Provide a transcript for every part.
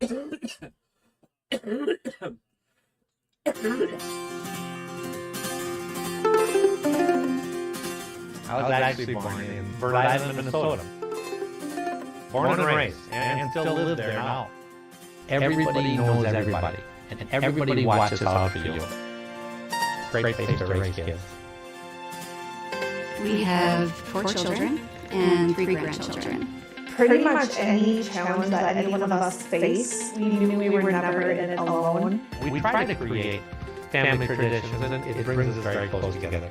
I was actually born in Bird Island, Minnesota. Born and raised, and still live there now. Everybody knows everybody, and everybody watches out for you. Great place to raise kids. We have 4 children and 3 grandchildren. Pretty much any challenge that any one of us face, we knew we were never in it alone. We try to create family traditions, and it brings us very close together.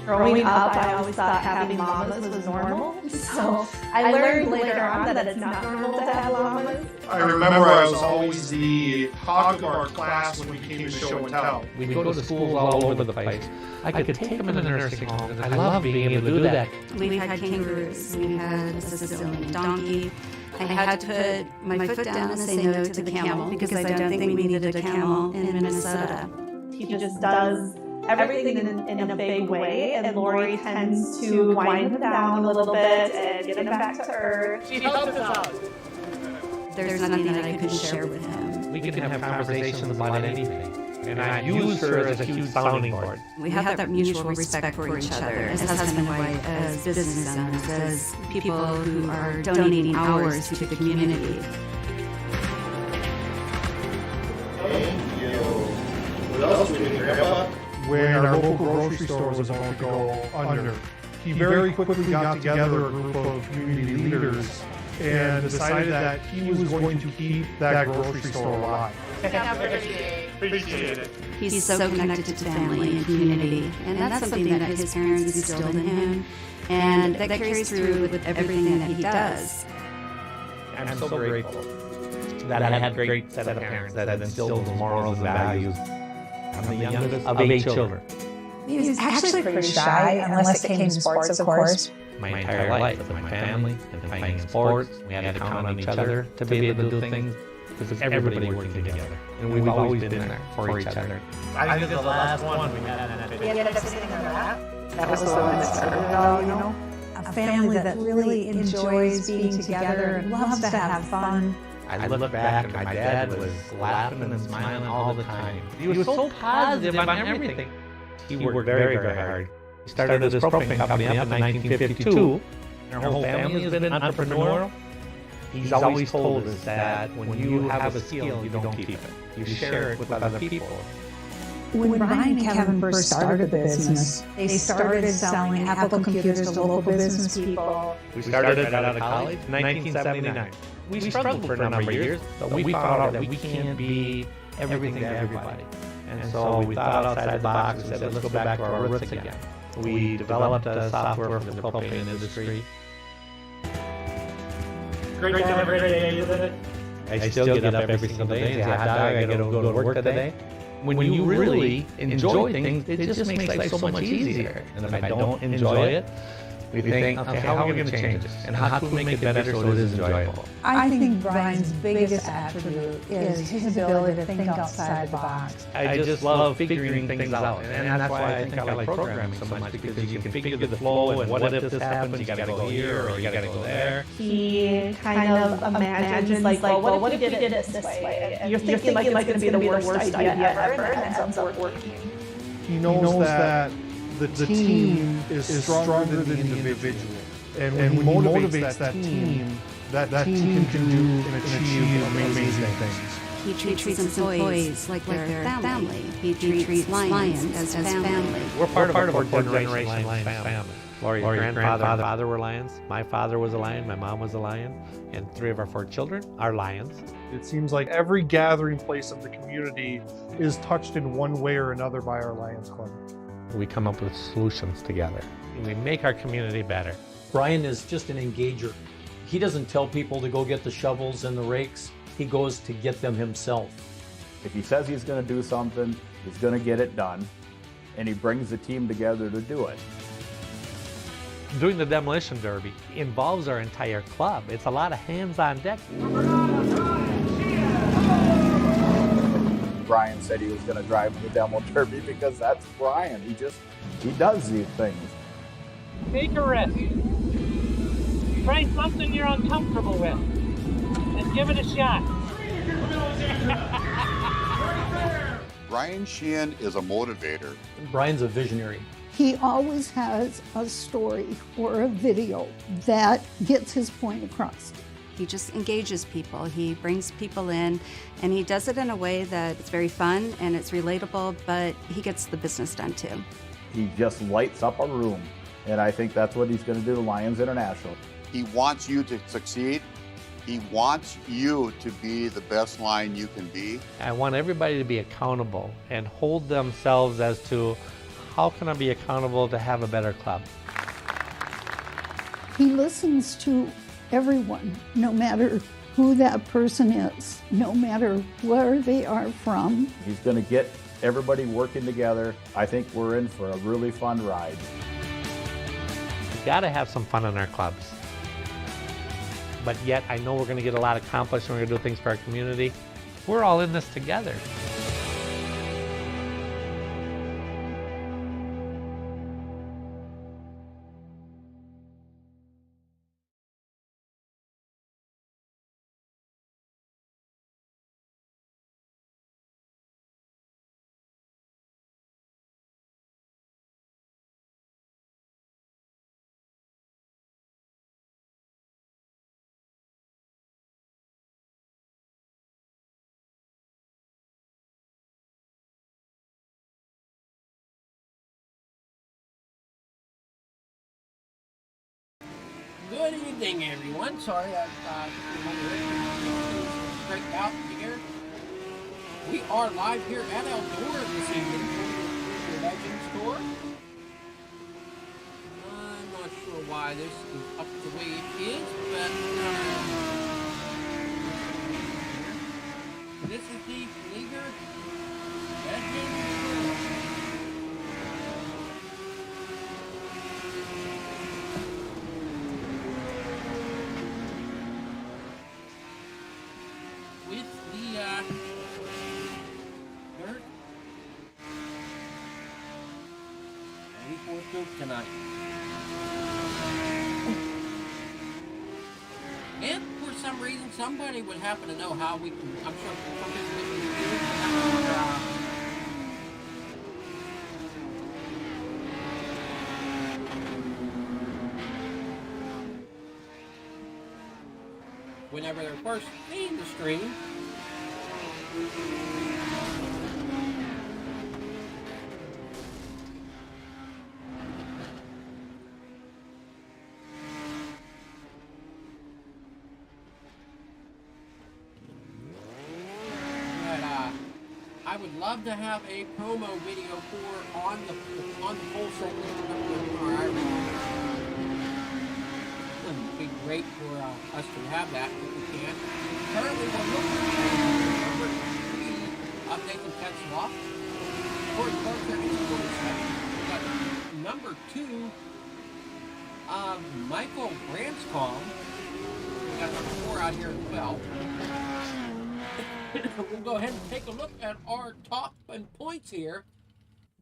Growing up, I always thought having mamas was normal. So I learned later on that it's not normal to have mamas. I remember I was always the talk of our class when we came to show and tell. We'd go to schools all over the place. I could take them in the nursing homes, and I love being able to do that. We had kangaroos, we had a Sicilian donkey. I had to put my foot down and say no to the camel because I don't think we needed a camel in Minnesota. He just does everything in a big way, and Lori tends to wind him down a little bit and get him back to earth. She helps us out. There's nothing that I couldn't share with him. We can have conversations about anything, and I use her as a huge sounding board. We have that mutual respect for each other as husband and wife, as business owners, as people who are donating hours to the community. Thank you. What else do we do, Grandpa? When our local grocery store was about to go under, he very quickly got together a group of community leaders and decided that he was going to keep that grocery store alive. Appreciate it. He's so connected to family and community, and that's something that his parents instilled in him, and that carries through with everything that he does. I'm so grateful that I had a great set of parents that instilled morals and values. I'm the youngest of 8 children. He was actually pretty shy, unless it came to sports, of course. My entire life with my family and playing in sports, we had to count on each other to be able to do things because everybody working together. And we've always been there for each other. I think the last one we had in that We ended up sitting on that. That was the one that started it all, you know? A family that really enjoys being together and loves to have fun. I look back and my dad was laughing and smiling all the time. He was so positive on everything. He worked very, very hard. He started his propane company up in 1952. Our whole family has been entrepreneurial. He's always told us that when you have a skill, you don't keep it. You share it with other people. When Brian and Kevin first started the business, they started selling Apple computers to local business people. We started it out of college in 1979. We struggled for a number of years, but we found out that we can't be everything to everybody. And so we thought outside the box and said, let's go back to our roots again. We developed a software for the propane industry. Great time every day, isn't it? I still get up every single day and say, hot dog, I gotta go to work today. When you really enjoy things, it just makes life so much easier. And if I don't enjoy it, we think, okay, how are we going to change this? And how can we make it better so it is enjoyable? I think Brian's biggest attribute is his ability to think outside the box. I just love figuring things out. And that's why I think I like programming so much, because you can figure the flow and what if this happens, you got to go here or you got to go there. He kind of imagines, like, well, what if we did it this way? And you're thinking like it's going to be the worst idea ever, and it ends up working. He knows that the team is stronger than the individual. And when he motivates that team can do and achieve amazing things. He treats employees like their family. He treats lions as family. We're part of a fourth-generation lion family. Lori's grandfather and father were lions. My father was a lion. My mom was a lion. And 3 of our 4 children are lions. It seems like every gathering place of the community is touched in one way or another by our Lions Club. We come up with solutions together. We make our community better. Brian is just an engager. He doesn't tell people to go get the shovels and the rakes. He goes to get them himself. If he says he's going to do something, he's going to get it done, and he brings the team together to do it. Doing the demolition derby involves our entire club. It's a lot of hands on deck. Brian said he was going to drive the demo derby because that's Brian. He does these things. Take a rest. Try something you're uncomfortable with and give it a shot. Brian Sheehan is a motivator. Brian's a visionary. He always has a story or a video that gets his point across. He just engages people. He brings people in, and he does it in a way that it's very fun and it's relatable, but he gets the business done too. He just lights up a room, and I think that's what he's going to do to Lions International. He wants you to succeed. He wants you to be the best line you can be. I want everybody to be accountable and hold themselves as to how can I be accountable to have a better club. He listens to everyone, no matter who that person is, no matter where they are from. He's going to get everybody working together. I think we're in for a really fun ride. We've got to have some fun in our clubs. But yet I know we're going to get a lot accomplished and we're going to do things for our community. We're all in this together. Good evening, everyone. Sorry, I break out here. We are live here at Eldora this evening for the Legends Tour. I'm not sure why this is up the way it is, but this is the Fleeger Legends Tour. Tonight. If for some reason somebody would happen to know how we can, I'm sure some people whenever they're first seeing the stream. I would love to have a promo video for on the whole segment. It would be great for us to have that if we can. Currently, we're looking at number 3 updates and catch off. But number 2, Michael Branscombe. We got number 4 out here as well. We'll go ahead and take a look at our top and points here.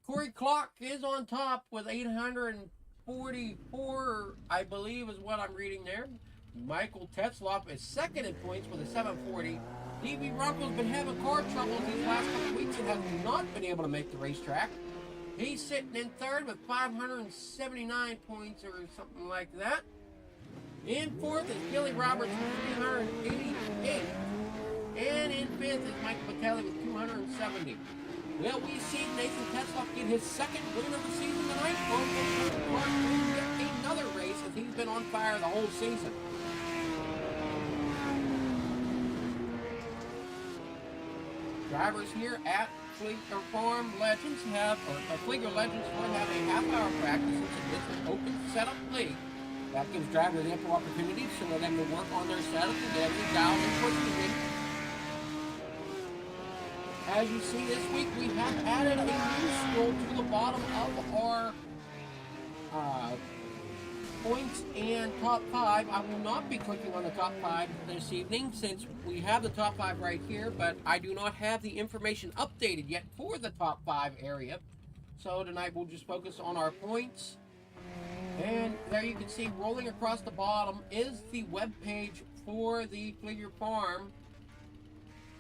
Corey Clark is on top with 844, I believe is what I'm reading there. Michael Tetzloff is second in points with a 740. D.B. Runkle's been having car troubles these last couple of weeks and has not been able to make the racetrack. He's sitting in third with 579 points or something like that. In fourth is Billy Roberts with 388. And in fifth is Michael Patelli with 270. Will we see Nathan Tetzloff get his second win of the season tonight? Or will Clark get another race as he's been on fire the whole season? Drivers here at Fleeger Farm Legends have a half-hour practice since this is open setup league. That gives drivers ample opportunities for them to work on their setup and get everything dialed in for the evening. As you see this week, we have added a new scroll to the bottom of our points and top 5. I will not be clicking on the top 5 this evening since we have the top 5 right here, but I do not have the information updated yet for the top 5 area. So tonight we'll just focus on our points And there you can see rolling across the bottom is the web page for the Fleeger Farm.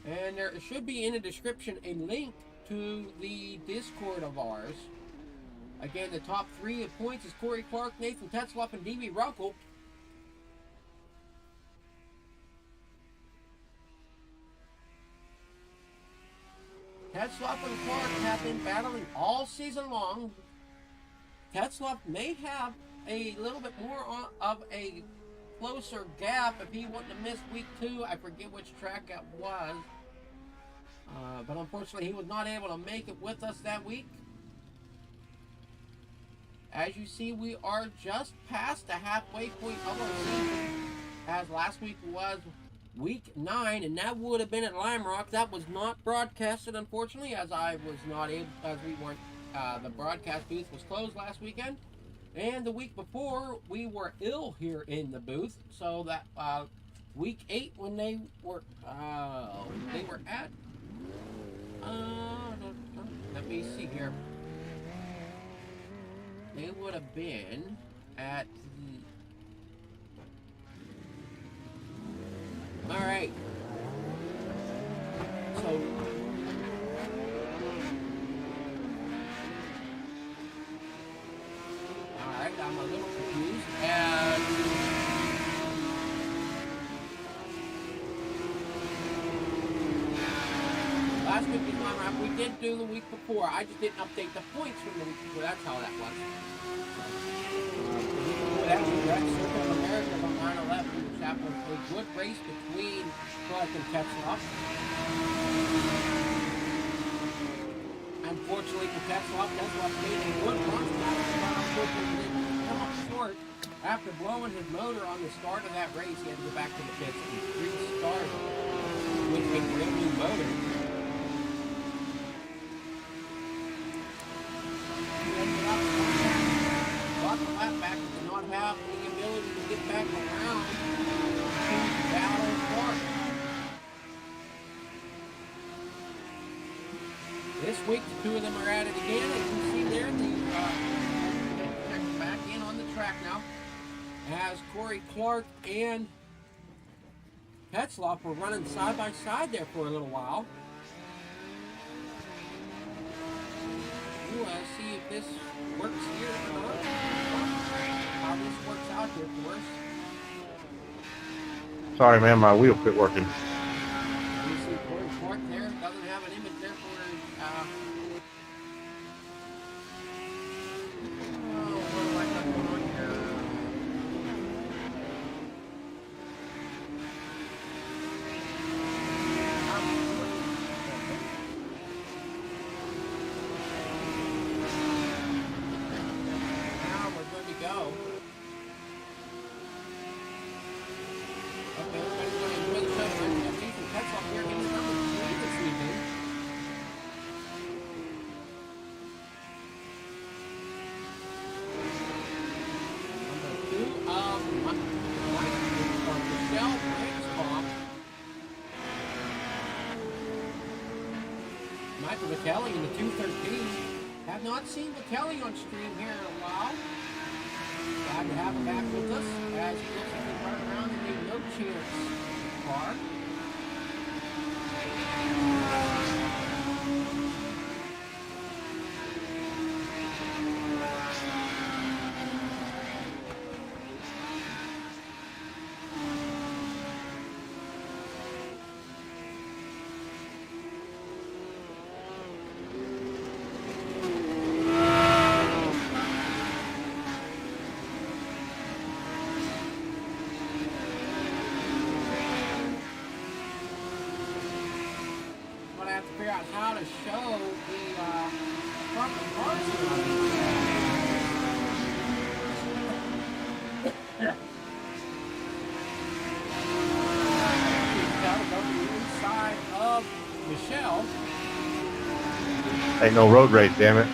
And there should be in the description a link to the Discord of ours. Again, the top 3 of points is Corey Clark, Nathan Tetzlaff, and D.B. Runkle. Tetzlaff and Clark have been battling all season long. Tetzlaff may have a little bit more of a closer gap if he wouldn't have missed week 2. I forget which track it was. But unfortunately, he was not able to make it with us that week. As you see, we are just past the halfway point of our season, as last week was week 9, and that would have been at Lime Rock. That was not broadcasted, unfortunately, as I was not able, as we weren't, the broadcast booth was closed last weekend. And the week before, we were ill here in the booth, so that week 8, when they were at, let me see here. They would have been at the... Alright. So... Alright, I'm a little confused. And... Last week was my wrap. We did do the week before. I just didn't update the points from the week before. That's how that was. That Circuit of America on 9/11, which happened a good race between Clark and Tetzlaff. Unfortunately for Tetzlaff made a good run, but unfortunately didn't come up short. After blowing his motor on the start of that race, he had to go back to the pits and restart with a brand new motor. The lap back did not have the ability to get back around to battle Clark. This week, the 2 of them are at it again. As you can see there, they're back in on the track now. As Corey Clark and Tetzlaff were running side by side there for a little while. We'll see if this works here or not. How this works out here for us. Sorry, man, my wheel quit working. You see Corey Clark there, doesn't have an image there for what do I got going on here? Now we're good to go. Okay, everybody's going to enjoy the show. Nathan Tetzlaff here getting number 3 this evening. Michelle Briggs-Pop. Michael Vitelli in the 213. Have not seen Vitelli on stream here in a while. Glad to have him back with us as he looks like he's running around in the No Chance car. Figure out how to show the front and parts the inside of Michelle. Ain't no road race, damn it.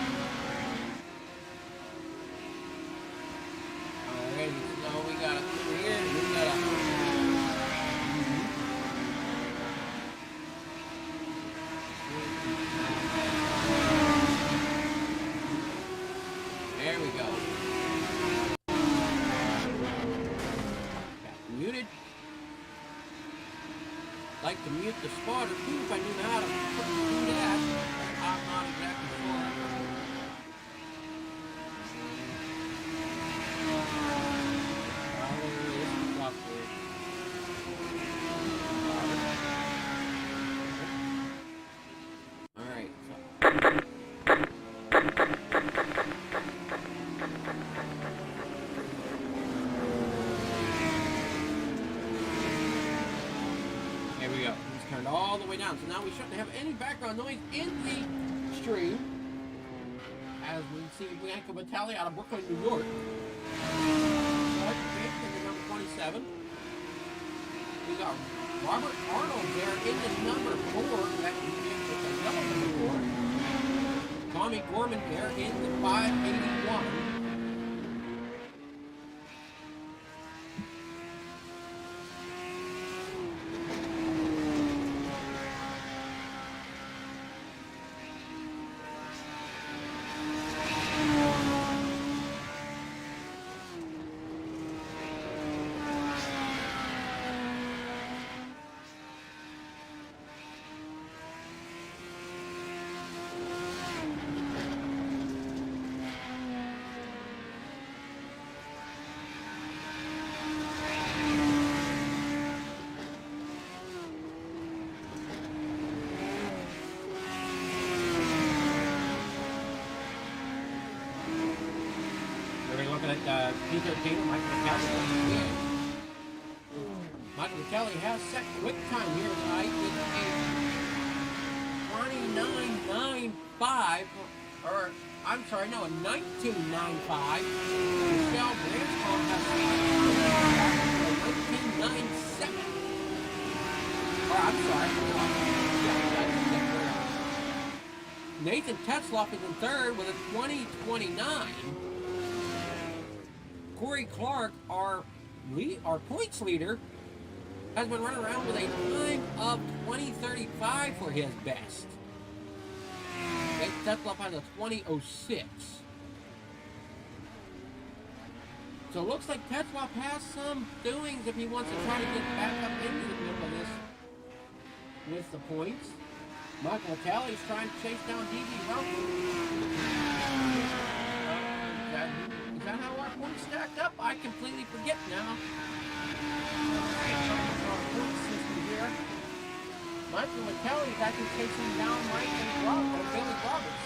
Alright, so we got a clear, we got a there we go. to mute the spotter too if I knew how to do that. I'm not exactly sure. Alright, so. There we go. It's turned all the way down. So now we shouldn't have any background noise in the stream. As we see Bianca Vitale out of Brooklyn, New York. Number 27. We got Robert Arnold there in the number 4. That is the yellow number 4. Tommy Gorman there in the 581. Michael Kelly has set quick time here tonight with a 29.95, or I'm sorry, no, a 19.95. Michelle Branscombe has a 19.97. Or I'm sorry. Nathan Tetzloff is in third with a 20.29. Corey Clark, our points leader, has been running around with a time of 20.35 for his best. Tetzloff has a 20.06. So it looks like Tetzloff has some doings if he wants to try to get back up into the middle of this with the points. Michael Talley is trying to chase down D.B. Rumpel. Is that how our points stacked up? I completely forget now. Our point system here. Michael McKelly is actually chasing down Billy Roberts.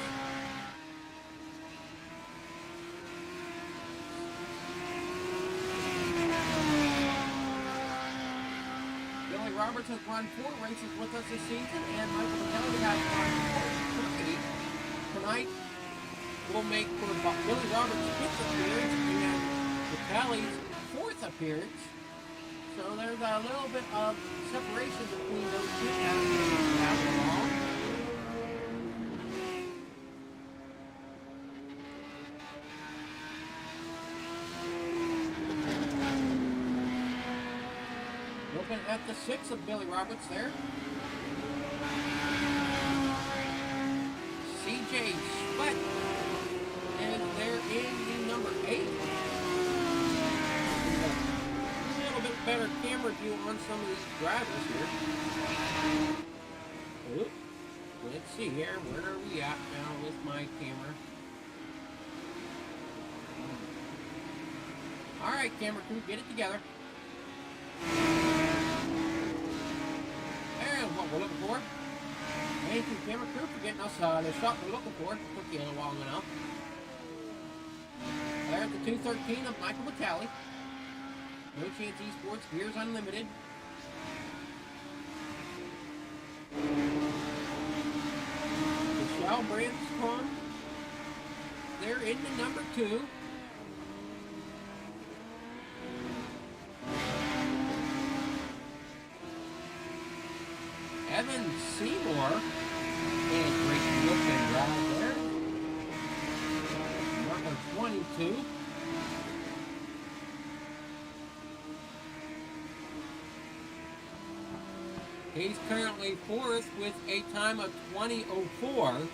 Billy Roberts has run 4 races with us this season, and Michael McKelly has run 3. Tonight, will make for Billy Roberts' 5th appearance and McCally's 4th appearance. So there's a little bit of separation between those two as they travel along. Looking at the 6 of Billy Roberts there. CJ Sweat. And they're in the number 8. A little bit better camera view on some of these drivers here. Oop. Let's see here. Where are we at now with my camera? Alright, camera crew, get it together. There's what we're looking for. Thank you, camera crew, for getting us the shot we're looking for. Took you a little long enough. There's the 213 of Michael McCallie. No Chance Esports, Beers Unlimited. Michelle Branscombe. They're in the number 2. Evan Seymour. And great look and drive there. Number 22. He's currently 4th with a time of 20.04.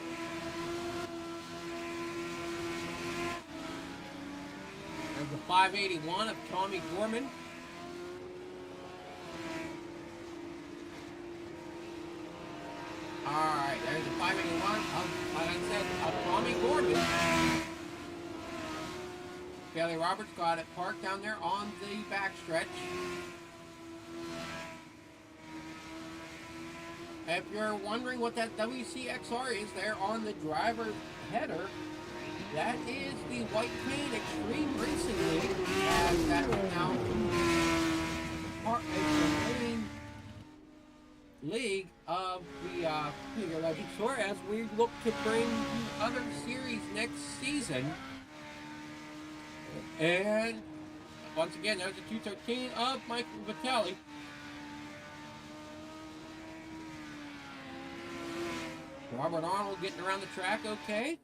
There's the 581 of Tommy Gorman. ahead of Tommy Gordon. Kelly Roberts got it parked down there on the backstretch. If you're wondering what that WCXR is there on the driver's header, that is the White Cane Extreme Racing League. And that is now a main league of the Fleeger Legends Tour as we look to bring you other series next season. And once again, there's the 213 of Michael Vitelli. Robert Arnold getting around the track okay.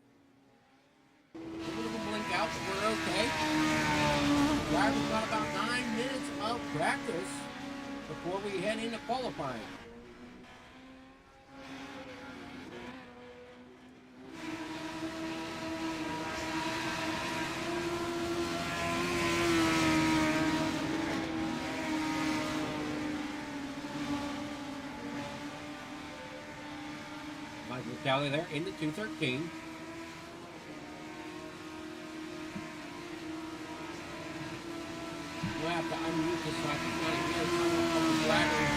A little blink out, but we're okay. Driver's got about 9 minutes of practice before we head into qualifying. Michael Vitelli there in the 213. We'll have to unmute this so I can kind of hear some of the drivers.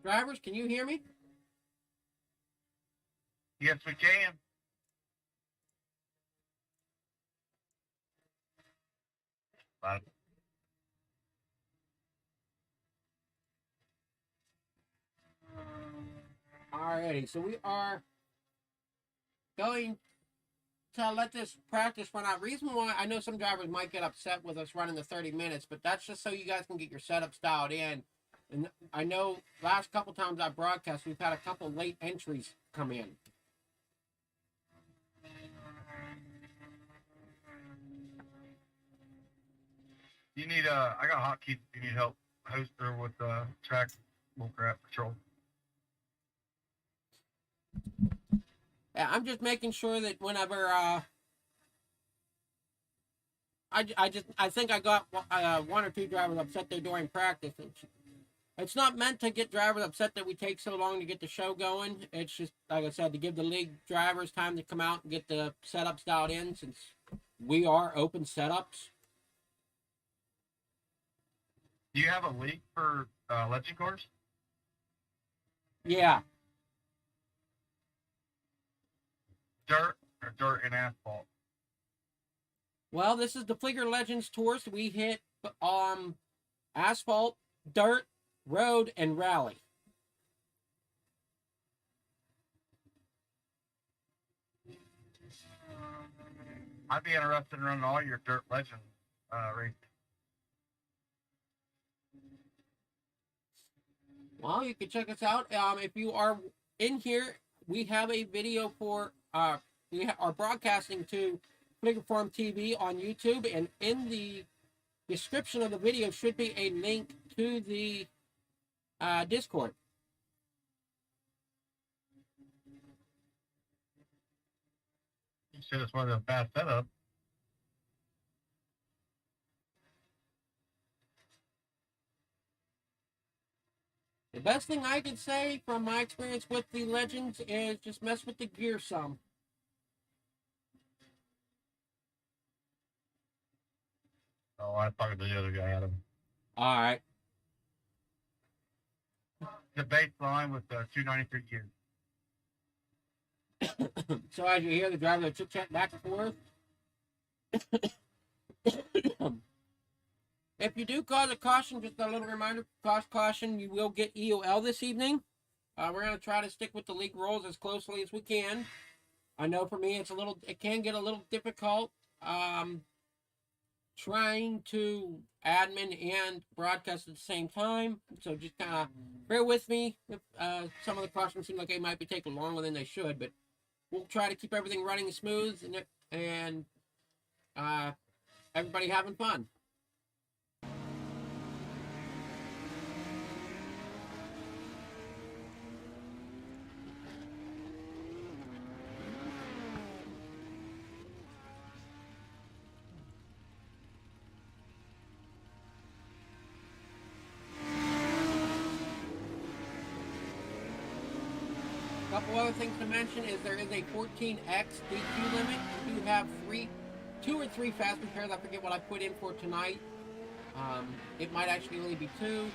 Drivers, can you hear me? Yes, we can. Bye. Alrighty, so we are going to let this practice run out. Reason why I know some drivers might get upset with us running the 30 minutes, but that's just so you guys can get your setups dialed in. And I know last couple times I broadcast, we've had a couple late entries come in. You need I got a hotkey. You need help host or with track bullcrap control. Yeah, I'm just making sure that whenever I think I got one or two drivers upset there during practice. It's not meant to get drivers upset that we take so long to get the show going. It's just, like I said, to give the league drivers time to come out and get the setups dialed in, since we are open setups. Do you have a league for legend cars? Yeah. Dirt or dirt and asphalt? Well, this is the Fleeger Legends Tour, so we hit asphalt, dirt, road, and rally. I'd be interested in running all your dirt legends race. Well, you can check us out. If you are in here, we have a video for we are broadcasting to Fleeger Farm TV on YouTube, and in the description of the video should be a link to the Discord. You said it's one of the bad setup. The best thing I can say from my experience with the Legends is just mess with the gear some. Oh, I talked to the other guy, Adam. All right. The baseline with the 293 gear. So as you hear the driver chit chat back and forth. If you do cause a caution, just a little reminder, cause caution, you will get EOL this evening. We're going to try to stick with the league rules as closely as we can. I know for me it can get a little difficult trying to admin and broadcast at the same time. So just kind of bear with me if some of the cautions seem like they might be taking longer than they should, but we'll try to keep everything running smooth and everybody having fun. A couple other things to mention is there is a 14x DQ limit. If you have two or three fast repairs, I forget what I put in for tonight. It might actually only be 2.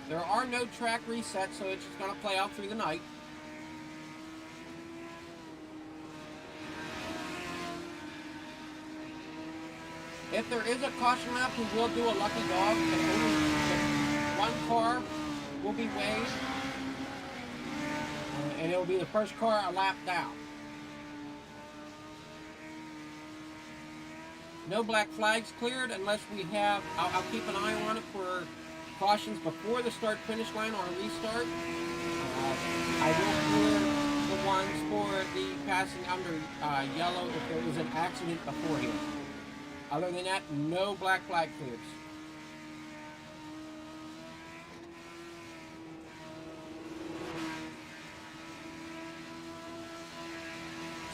There are no track resets, so it's just going to play out through the night. If there is a caution lap, we will do a lucky dog. One car will be weighed, and it will be the first car a lap down. No black flags cleared unless we have, I'll keep an eye on it for cautions before the start-finish line or a restart. I will clear the ones for the passing under yellow if there is an accident beforehand. Other than that, no black flag clears.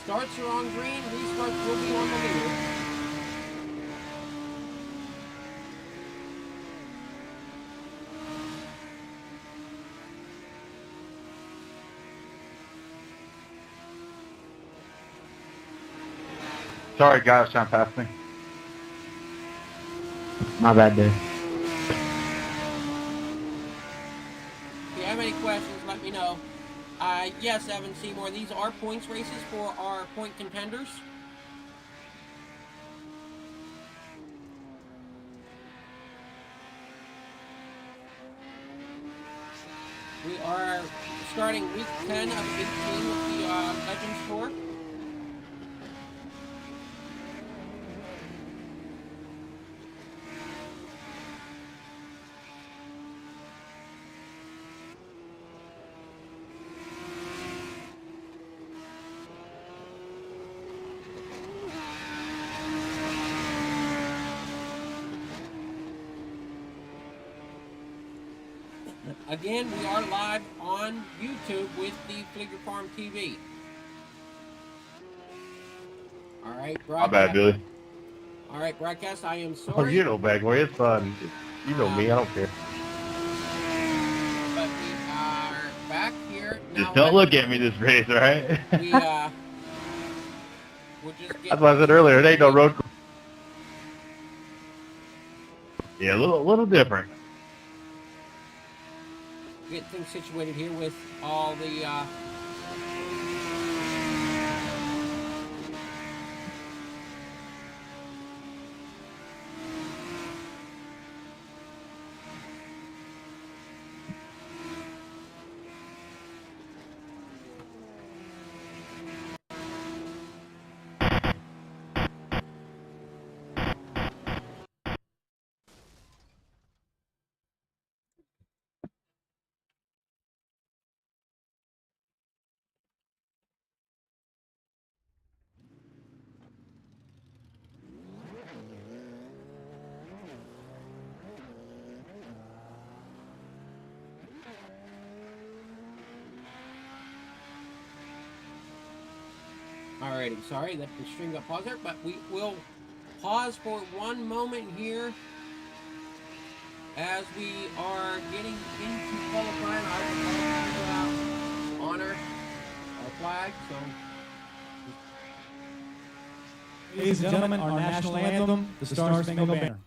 Starts are on green, restarts will be on the leader. Sorry, guys, trying to pass me. My bad, dude. If you have any questions, let me know. Yes, Evan Seymour, these are points races for our point contenders. We are starting week 10 of 18 with the Legends Tour. Again, we are live on YouTube with the Fleeger Farm TV. All right, My bad, Billy. All right, broadcast. I am sorry. Oh, you know, bad boy. It's fun. You know me. I don't care. But we are back here. Just don't look at me this race, all right? We'll just get That's what I said earlier. It ain't no road. Yeah, a little different. Get things situated here with all the Alrighty, sorry that the stream got paused there, but we will pause for one moment here as we are getting into qualifying. I will honor our flag. So, ladies and gentlemen, our national anthem, the Star Spangled Banner.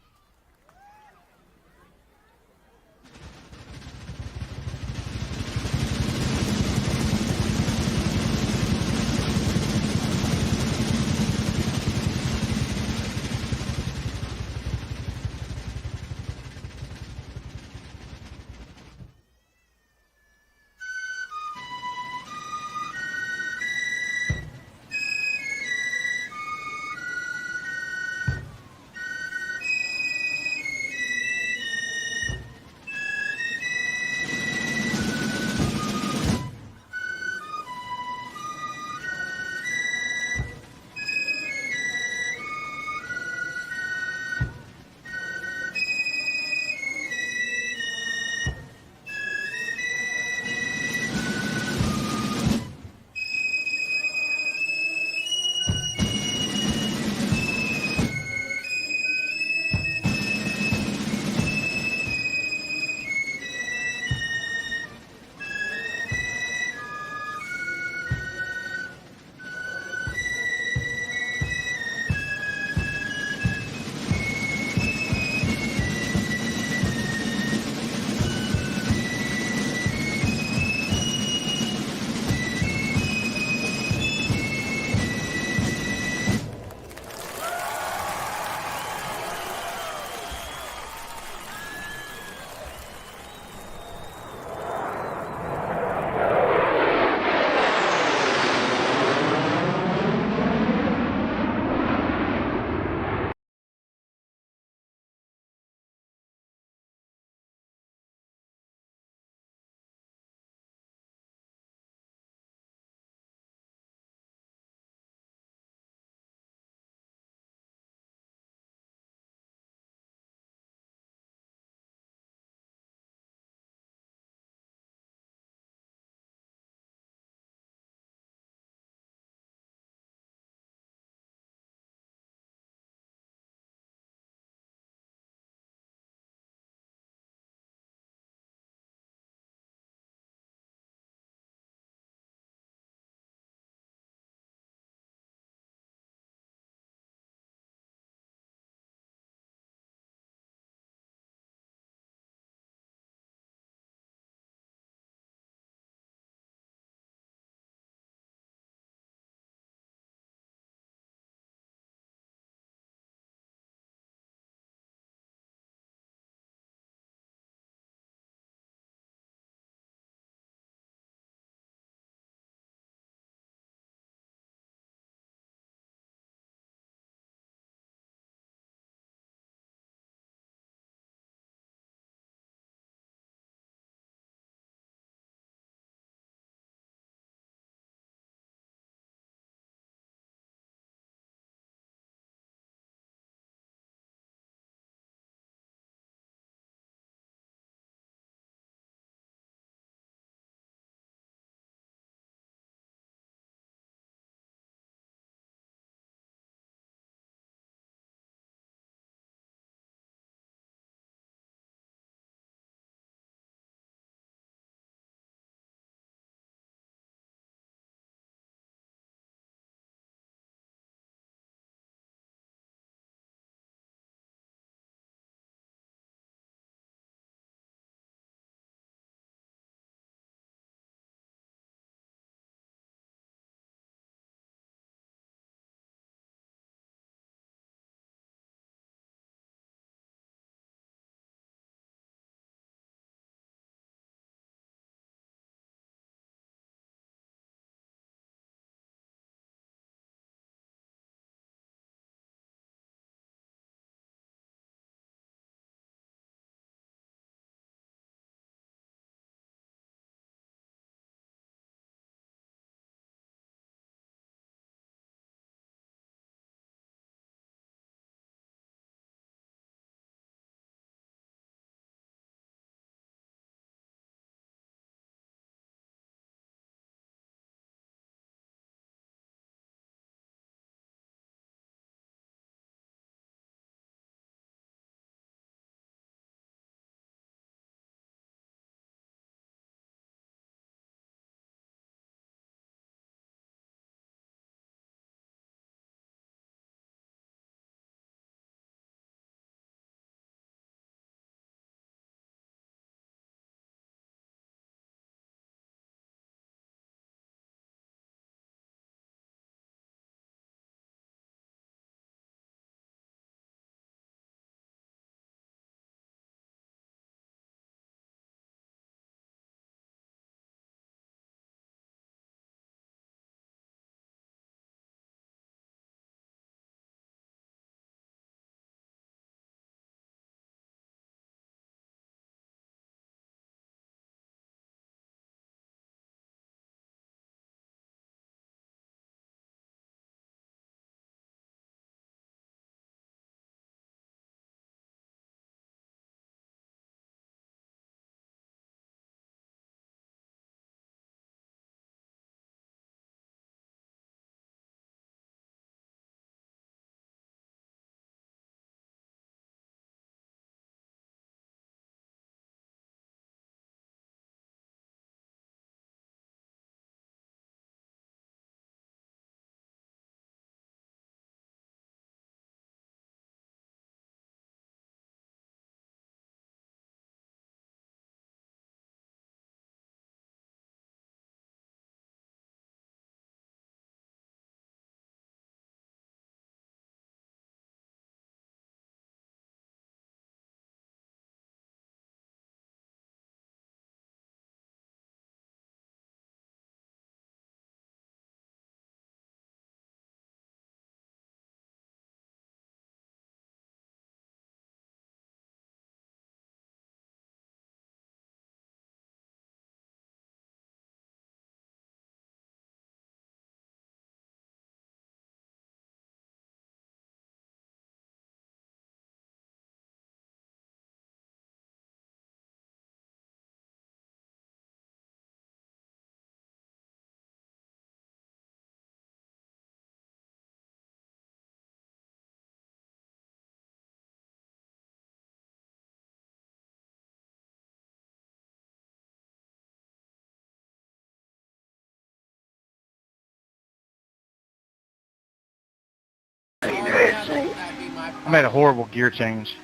I made a horrible gear change.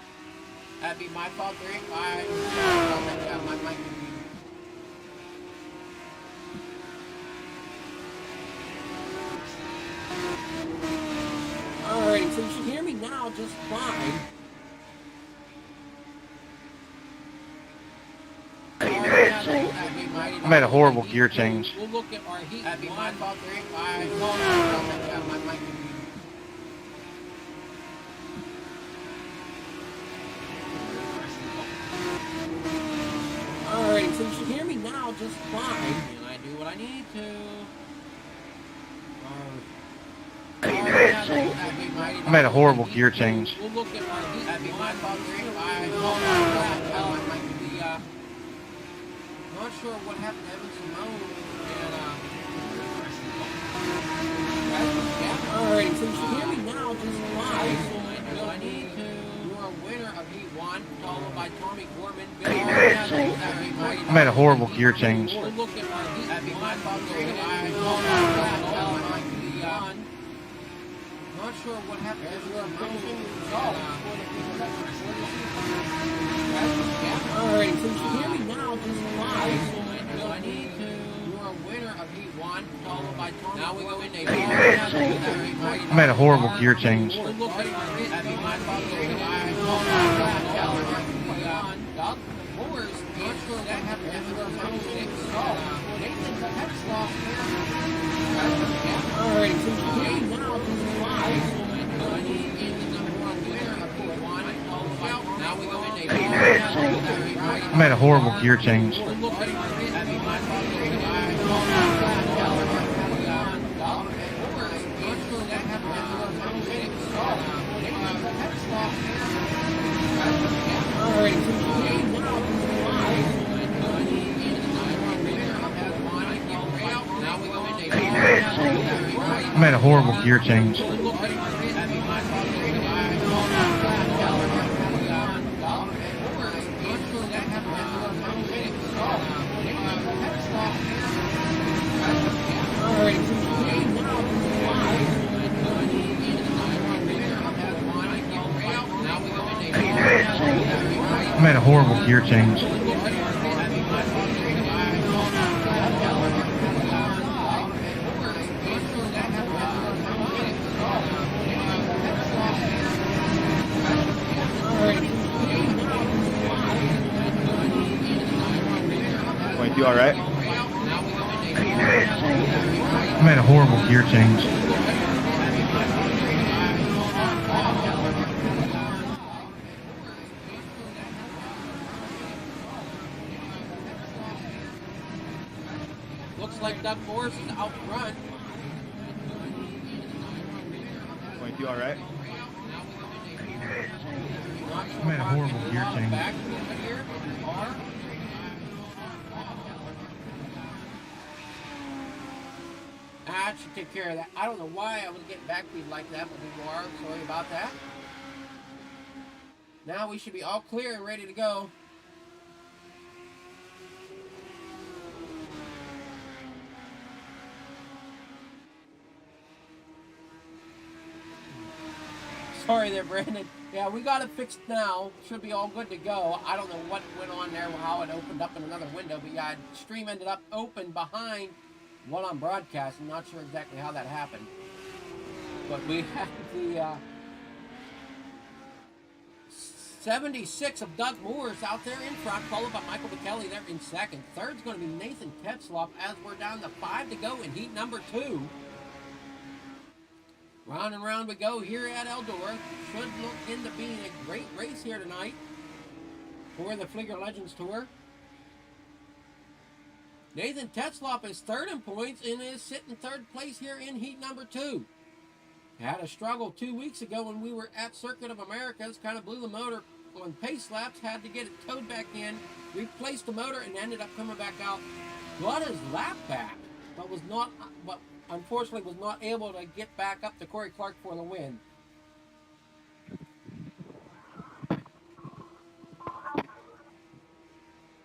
That'd be my fault. 3-5. My Alright, so you should hear me now just fine. I made a horrible gear change. We'll look at our heat. That'd be my fault. 3-5. Alright, so you should hear me now just fine. And I do what I need to. I made a horrible gear change. We'll look at our heat. That'd be my fault. 3-5. Not sure what happened to Evan Simone. Alright, so you should hear me now just fine. So I do what I need to. You're a winner of Heat 1, followed by Tommy Gorman. I made a horrible gear change. We'll look at our heat. That'd be my fault. 3-5. Not sure what happened to your motion. Alright, so you should hear me now just fine. So I do what I need to. You're a winner of Heat 1, followed by Tommy. Now we go into I made a horrible gear change. We'll look at our heat. That'd be my fault. 3-5. Not sure what happened to your motion. Alright, so you should hear me now just fine. Now we go into I made a horrible gear change. I made a horrible gear change. I made a horrible gear change. Wait, you all right? I made a horrible gear change. Looks like Doug Morris is out front. Wait, you all right? I made a horrible gear change. Back here. That should take care of that. I don't know why I was getting backbeat like that, but we are. Sorry about that. Now we should be all clear and ready to go. Sorry there, Brandon. Yeah, we got it fixed now. Should be all good to go. I don't know what went on there, how it opened up in another window, but yeah, stream ended up open behind what I'm broadcasting. Not sure exactly how that happened. But we have the 76 of Doug Morris out there in front, followed by Michael McKelly there in second. Third's going to be Nathan Tetzloff as we're down to 5 to go in heat number 2. Round and round we go here at Eldora. Should look into being a great race here tonight for the Fleeger Legends Tour. Nathan Tetzloff is third in points and is sitting third place here in heat number 2. Had a struggle 2 weeks ago when we were at Circuit of Americas. Kind of blew the motor on pace laps. Had to get it towed back in. Replaced the motor and ended up coming back out. Got his lap back, but unfortunately was not able to get back up to Corey Clark for the win.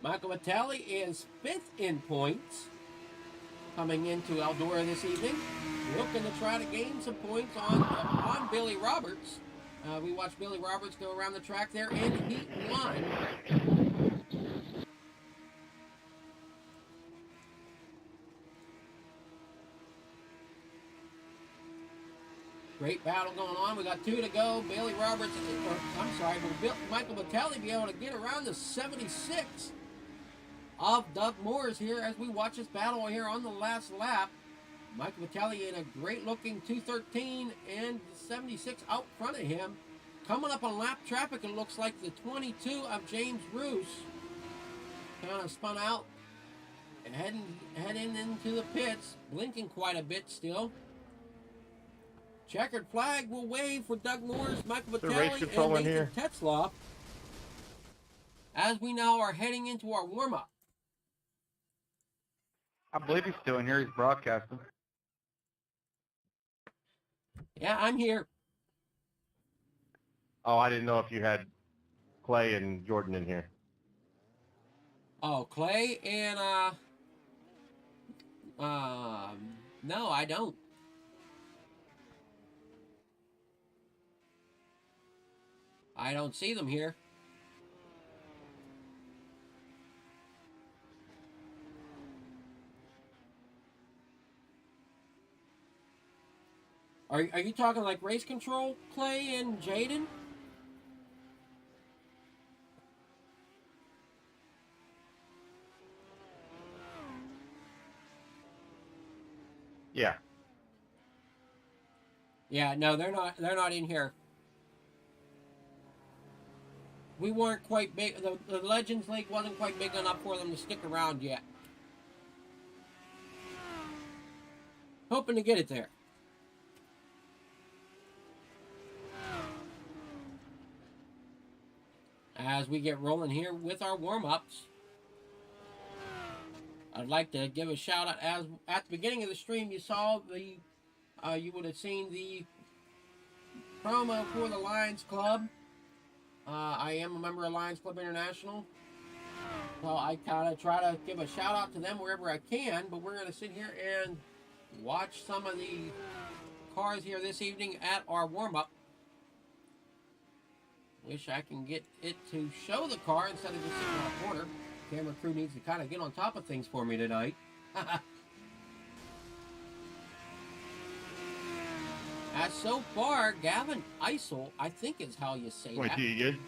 Michael Vitale is 5th in points coming into Eldora this evening. Looking to try to gain some points on Billy Roberts We watched Billy Roberts go around the track there in Heat 1. Great battle going on. We got 2 to go. Bailey Roberts, will Michael Battelli be able to get around the 76 of Doug Moores here as we watch this battle here on the last lap? Michael Battelli in a great looking 213 and 76 out front of him. Coming up on lap traffic, it looks like the 22 of James Roos kind of spun out and heading into the pits, blinking quite a bit still. Checkered flag will wave for Doug Moores, Michael Battelli, and Nathan Tetzlaff as we now are heading into our warm-up. I believe he's still in here. He's broadcasting. Yeah, I'm here. Oh, I didn't know if you had Clay and Jordan in here. Oh, Clay and, no, I don't. I don't see them here. Are you talking like race control, Clay and Jaden? Yeah. Yeah, no, they're not in here. We weren't quite big. The Legends League wasn't quite big enough for them to stick around yet. Hoping to get it there. As we get rolling here with our warm-ups, I'd like to give a shout out. As at the beginning of the stream, you saw the, you would have seen the promo for the Lions Club. I am a member of Lions Club International, so I kind of try to give a shout out to them wherever I can, but we're going to sit here and watch some of the cars here this evening at our warm-up. Wish I can get it to show the car instead of just sitting in a corner. Camera crew needs to kind of get on top of things for me tonight. As so far, Gavin Eisel, I think is how you say that. Good.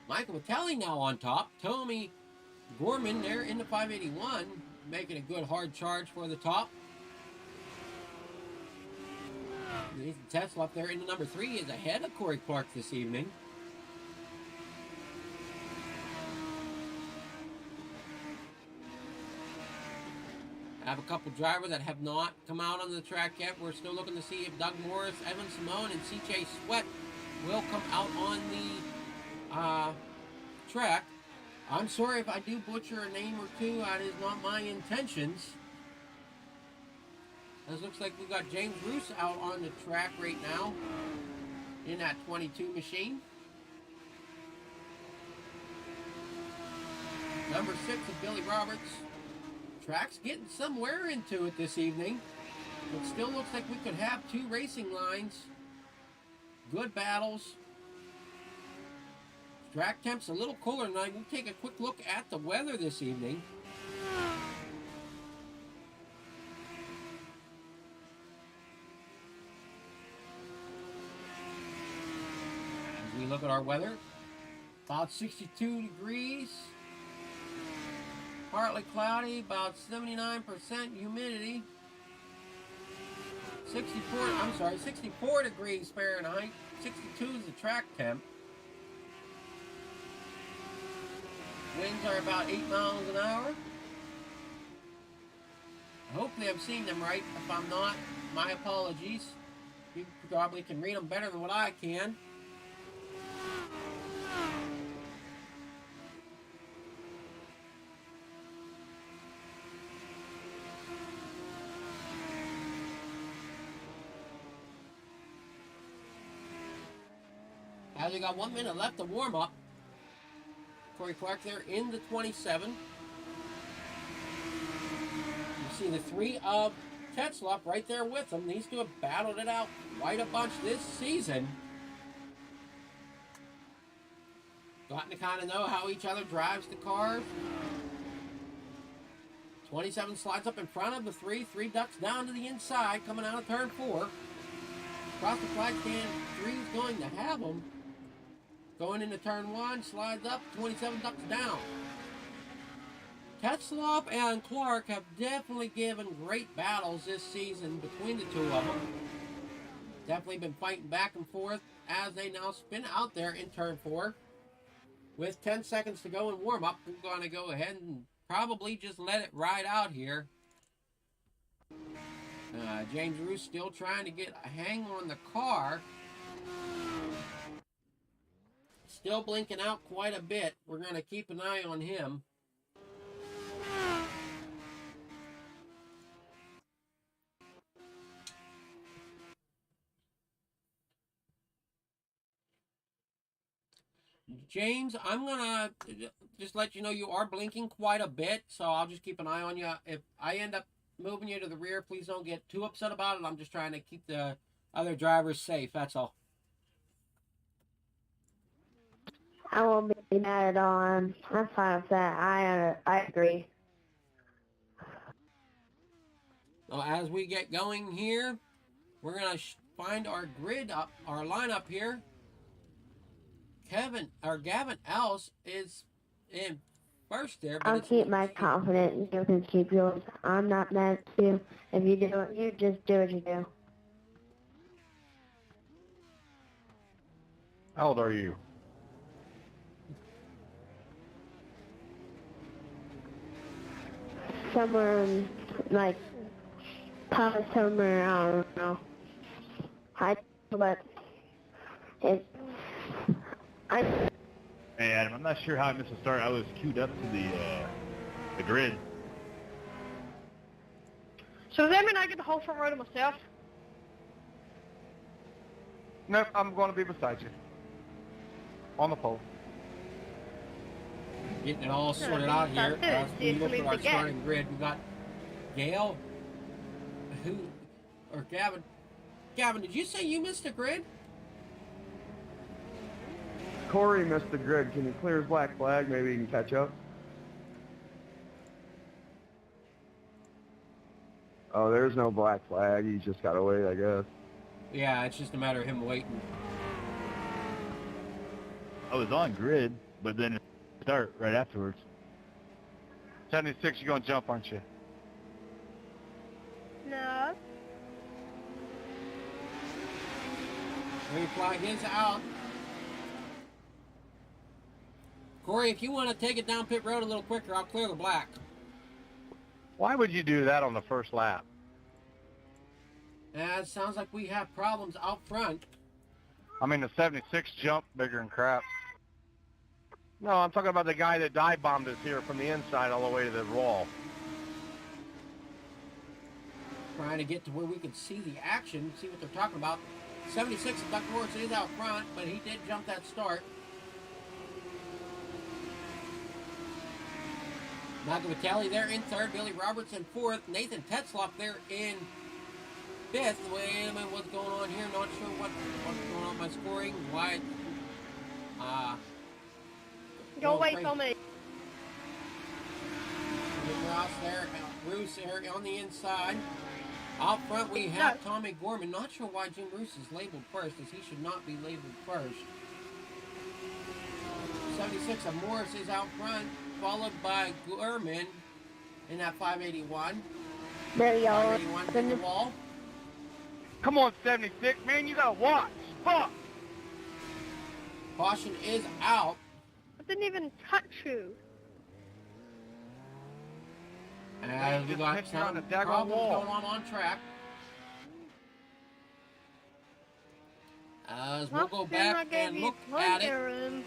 Michael Battelli now on top. Tommy Gorman there in the 581, making a good hard charge for the top. Nathan Tetzlaff there in the number 3 is ahead of Corey Clark this evening. I have a couple drivers that have not come out on the track yet. We're still looking to see if Doug Morris, Evan Simone, and CJ Sweat will come out on the track. I'm sorry if I do butcher a name or two. That is not my intentions. It looks like we've got James Roos out on the track right now in that 22 machine. Number 6 is Billy Roberts. Track's getting some wear into it this evening. It still looks like we could have 2 racing lines. Good battles. Track temp's a little cooler tonight. We'll take a quick look at the weather this evening. As we look at our weather, about 62 degrees. Partly cloudy, about 79% humidity. 64 degrees Fahrenheit. 62 is the track temp. Winds are about 8 miles an hour. Hopefully I'm seeing them right. If I'm not, my apologies. You probably can read them better than what I can. As we got 1 minute left to warm up. Corey Clark there in the 27. You see the 3 of Tetzlaff right there with him. These two have battled it out quite a bunch this season. Gotten to kind of know how each other drives the cars. 27 slides up in front of the 3. 3 ducks down to the inside, coming out of turn 4. Across the flag stand, 3 is going to have them. Going into turn 1, slides up, 27 ducks down. Tetzlaff and Clark have definitely given great battles this season between the two of them. Definitely been fighting back and forth as they now spin out there in turn 4. With 10 seconds to go in warm-up, we're going to go ahead and probably just let it ride out here. James Roos still trying to get a hang on the car. Still blinking out quite a bit. We're going to keep an eye on him. James, I'm going to just let you know you are blinking quite a bit, so I'll just keep an eye on you. If I end up moving you to the rear, please don't get too upset about it. I'm just trying to keep the other drivers safe, that's all. I won't be mad at all. I'm fine with that. I agree. So as we get going here, we're going to find our grid up, our lineup here. Gavin Else is in first there. But I'll keep my confidence. You can keep yours. I'm not mad at you. If you do it, you just do what you do. How old are you? Somewhere in, like, probably somewhere, I don't know. But Hey Adam, I'm not sure how I missed the start. I was queued up to the grid. So does that mean I get the whole front row to myself? Nope, I'm going to be beside you. On the pole. Getting it all sorted out here. As we look at our starting grid, we got Gail, Gavin. Gavin, did you say you missed the grid? Corey missed the grid. Can you clear his black flag? Maybe he can catch up. Oh, there's no black flag. He's just got to wait, I guess. Yeah, it's just a matter of him waiting. I was on grid, but then it start right afterwards. 76, you're going to jump, aren't you? No. Green flag is out. Corey, if you want to take it down pit road a little quicker, I'll clear the black. Why would you do that on the first lap? It sounds like we have problems out front. I mean, the 76 jump bigger than crap. No, I'm talking about the guy that dive bombed us here from the inside all the way to the wall. Trying to get to where we can see the action, see what they're talking about. 76 of Duck Morris is out front, but he did jump that start. Malcolm Vitale there in third, Billy Roberts in fourth, Nathan Tetzlaff there in fifth. Wait a minute, what's going on here? Not sure what's going on with my scoring. Why? Don't wait for me. Ross there, Bruce there on the inside. Out front we have Tommy Gorman. Not sure why Jim Bruce is labeled first, as he should not be labeled first. 76 of Morris is out front, followed by Gorman in that 581. There y'all 581 in the wall. Come on, 76, man, you gotta watch. Fuck! Caution is out. I didn't even touch you. And we got some problems going on track. As we'll go back and look at it.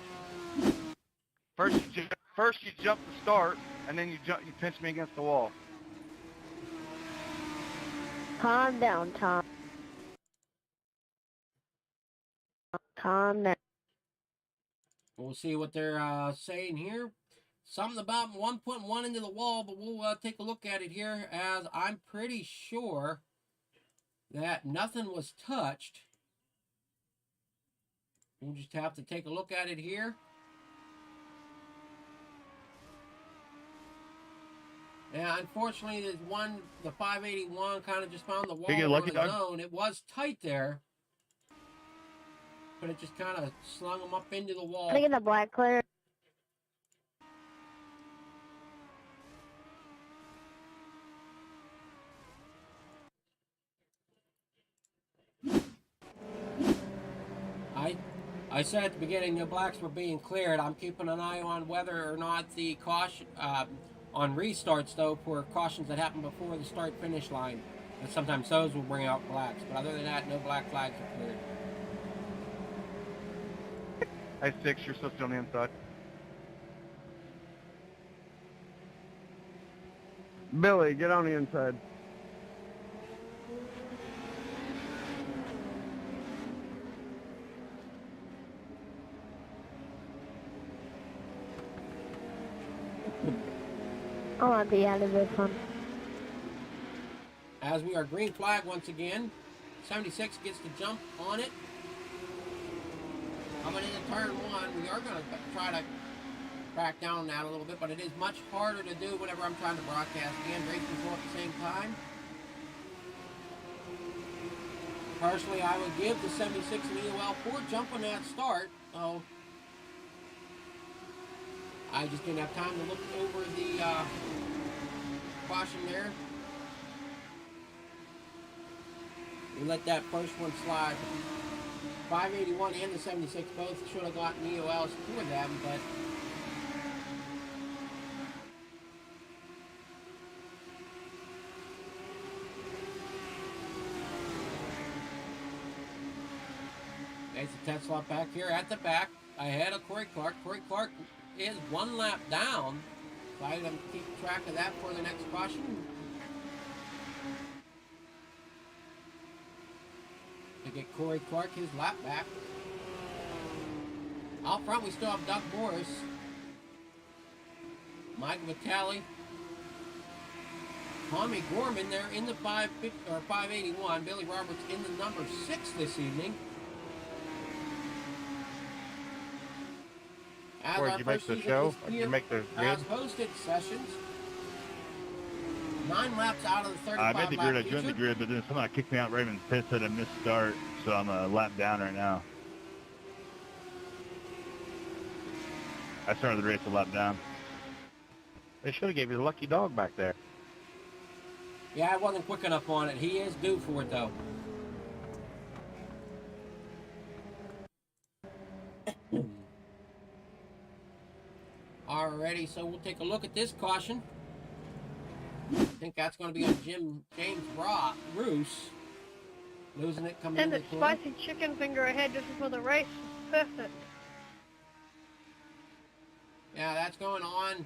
First you jump the start, and then you pinch me against the wall. Calm down, Tom. Calm down. We'll see what they're saying here. something about one putting one into the wall, but we'll take a look at it here, as I'm pretty sure that nothing was touched. We'll just have to take a look at it here. Yeah, unfortunately, there's one, the 581 kind of just found the wall on its own. It was tight there, but it just kind of slung him up into the wall. Can I get the black clear? I said at the beginning the blacks were being cleared. I'm keeping an eye on whether or not the caution on restarts, though, for cautions that happen before the start-finish line. And sometimes those will bring out blacks, but other than that, no black flags are cleared. I-6, you're supposed to be on the inside. Billy, get on the inside. I want to be out of this one. As we are green flag once again, 76 gets to jump on it. Coming into turn one, we are going to try to back down that a little bit, but it is much harder to do whenever I'm trying to broadcast and race control at the same time. Personally, I would give the 76 an EOL for jumping that start. Oh, I just didn't have time to look over the caution there. We let that first one slide. 581 and the 76 both should have gotten EOLs for them, but there's the Tesla back here at the back, ahead of Corey Clark. Corey Clark is one lap down, so I have to keep track of that for the next caution. To get Corey Clark his lap back. Out front we still have Doug Morris, Mike Vitale, Tommy Gorman there in the 581. Billy Roberts in the number 6 this evening. Or did you make the show? Or did you make the grid? As hosted sessions. 9 laps out of the 35 I made the grid, lap I joined the feature. grid, but then someone kicked me out right in the pit, said I missed start, so I'm a lap down right now. I started the race a lap down. They should have gave you the lucky dog back there. Yeah, I wasn't quick enough on it. He is due for it, though. Alrighty, so we'll take a look at this caution. I think that's going to be on James Roos. Losing it coming And in the the corner. spicy chicken finger ahead just before the race. Perfect. Yeah, that's going on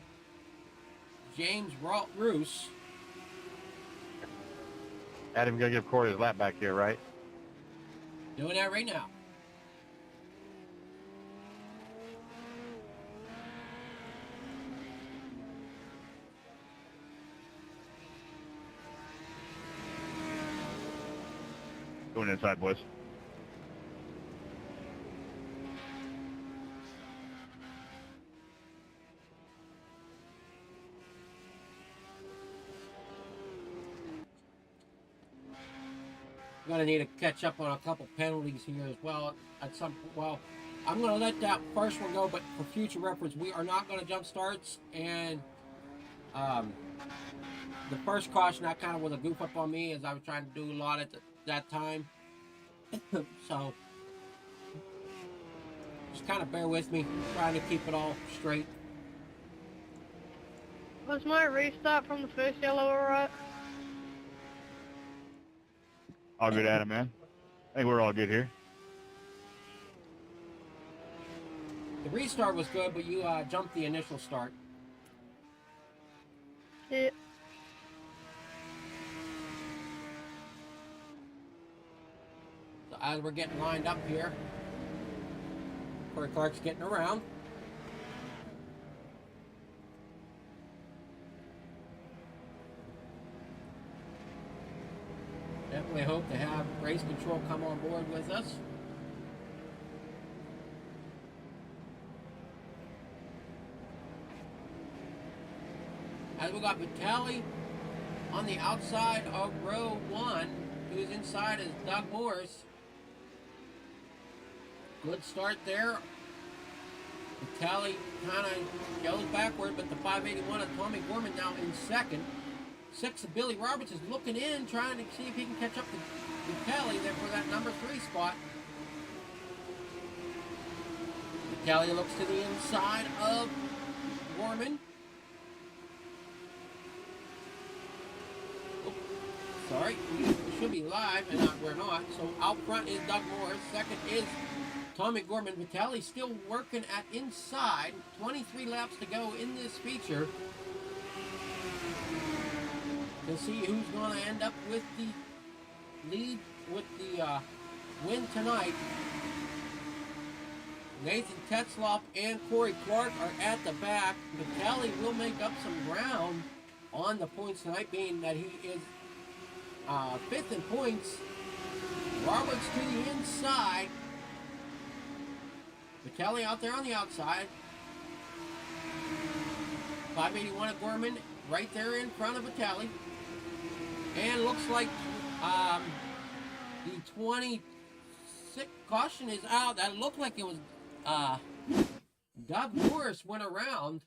James Roos. Adam, gonna give Corey his lap back here, right? Doing that right now. Going inside, boys. Going to need to catch up on a couple penalties here as well. At some well, I'm going to let that first one go, but for future reference, we are not going to jump starts. And the first caution, that kind of was a goof up on me, as I was trying to do a lot at that time. So just kind of bear with me, trying to keep it all straight. Was my restart from the first yellow alright? All good, Adam, man. I think we're all good here. The restart was good, but you jumped the initial start. Yeah. So as we're getting lined up here, Corey Clark's getting around. certainly hope to have race control come on board with us. As we got Vitale on the outside of row 1, who's inside is Doug Morris. Good start there. Vitale kind of goes backward, but the 581 of Tommy Gorman now in second. 6 of Billy Roberts is looking in, trying to see if he can catch up to Vitale there for that number 3 spot. Vitale looks to the inside of Gorman. Oh, sorry, we should be live, and we're not. So out front is Doug Morris. Second is Tommy Gorman. Vitale still working at inside. 23 laps to go in this feature to see who's going to end up with the lead, with the win tonight. Nathan Tetzloff and Corey Clark are at the back. Vitale will make up some ground on the points tonight, being that he is 5th in points. Roberts to the inside. Vitale out there on the outside. 581 of Gorman right there in front of Vitale. And looks like the 26 caution is out. That looked like it was Doug Morris went around.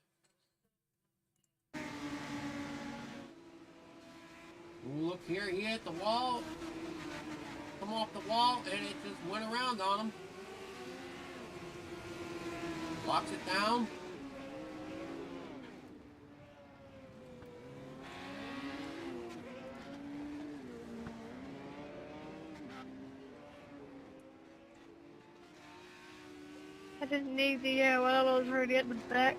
Look here, he hit the wall. Come off the wall, and it just went around on him. Locks it down. I didn't need the while I was already at the back.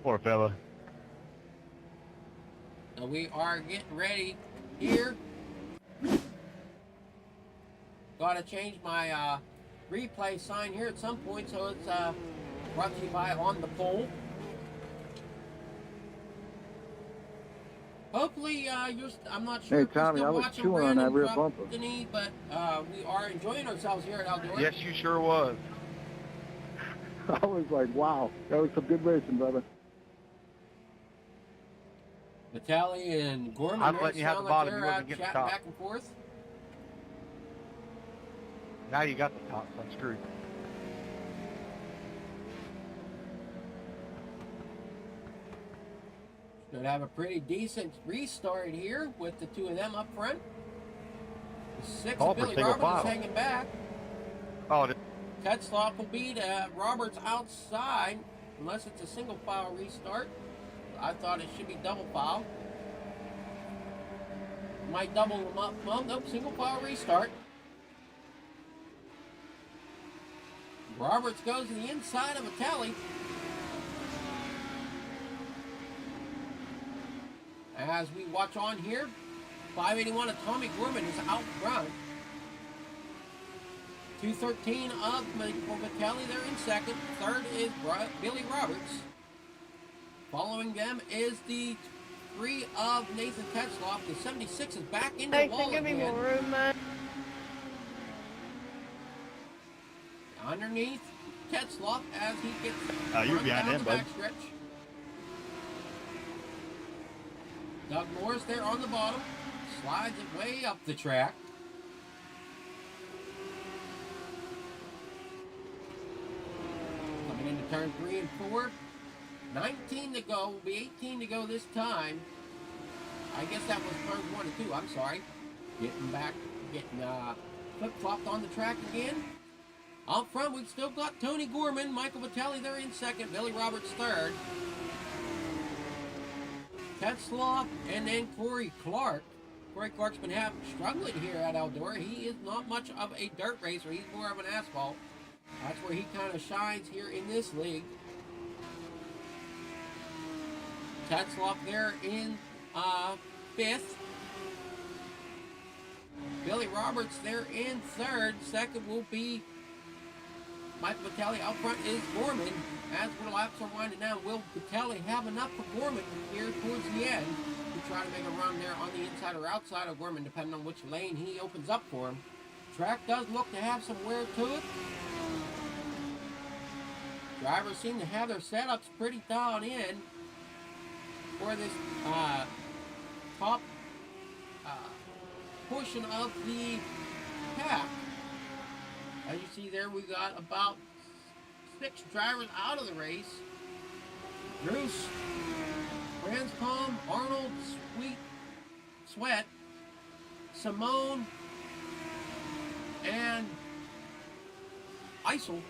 Poor fella. So we are getting ready here. Gotta change my replay sign here at some point, so it's brought to you by On the Pole. Hopefully, I'm not sure Hey, if you're Tommy, still I was watching chewing on that Brandon rear Truck, bumper. Denny, but we are enjoying ourselves here at Eldora. Yes, you sure was. I was like, wow, that was some good racing, brother. Vitale and Gorman I'm there letting you have sound the like bottom. You they're wasn't getting chatting top. back and forth. Now you got the top. I'm screwed. Should have a pretty decent restart here with the two of them up front. The 6 Call of for Billy single Roberts is file. hanging back. Oh, Tetzloff will beat Roberts outside, unless it's a single file restart. I thought it should be double file. Might double them up. Well, nope, single file restart. Roberts goes to the inside of Vitale. As we watch on here, 581 of Tommy Gorman is out front. 213 of Vitale, they're in second. Third is Billy Roberts. Following them is the 3 of Nathan Tetzloff. The 76 is back in the Hey, wall give me again. more room, man. Underneath Tetzloff as he gets You're run behind down him, the bud. backstretch. Doug Morris there on the bottom. Slides it way up the track. Coming into turn 3 and 4. 19 to go. Will be 18 to go this time. I guess that was turns 1 and 2. I'm sorry. Getting flip-flopped on the track again. Up front, we've still got Tony Gorman, Michael Vitale there in second, Billy Roberts third. Tetzloff, and then Corey Clark. Corey Clark's been struggling here at Eldora. He is not much of a dirt racer. He's more of an asphalt. That's where he kind of shines here in this league. Tetzloff there in 5th. Billy Roberts there in 3rd. Second will be Michael Vitale. Out front is Gorman. As the laps are winding down, will Vitale have enough for Gorman here towards the end to try to make a run there on the inside or outside of Gorman, depending on which lane he opens up for him. Track does look to have some wear to it. Drivers seem to have their setups pretty dialed in for this top portion of the pack. As you see there, we got about 6 drivers out of the race. Bruce, Branscombe, Arnold, Sweat, Simone, and Eisel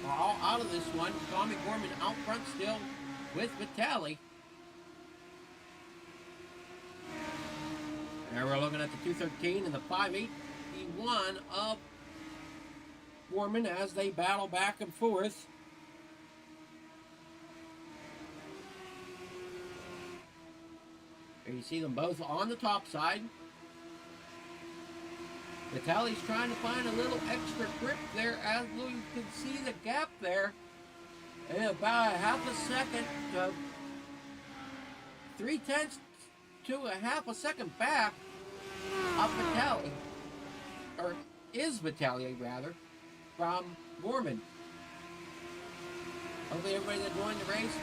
are all out of this one. Tommy Gorman out front still with Vitale. There we're looking at the 213 and the 581 of Gorman as they battle back and forth. There you see them both on the top side. Vitale's trying to find a little extra grip there, as you can see the gap there. And about a half a second to 0.3 to a half a second back of Vitale, or is Vitale rather, from Gorman. Hopefully everybody that joined the race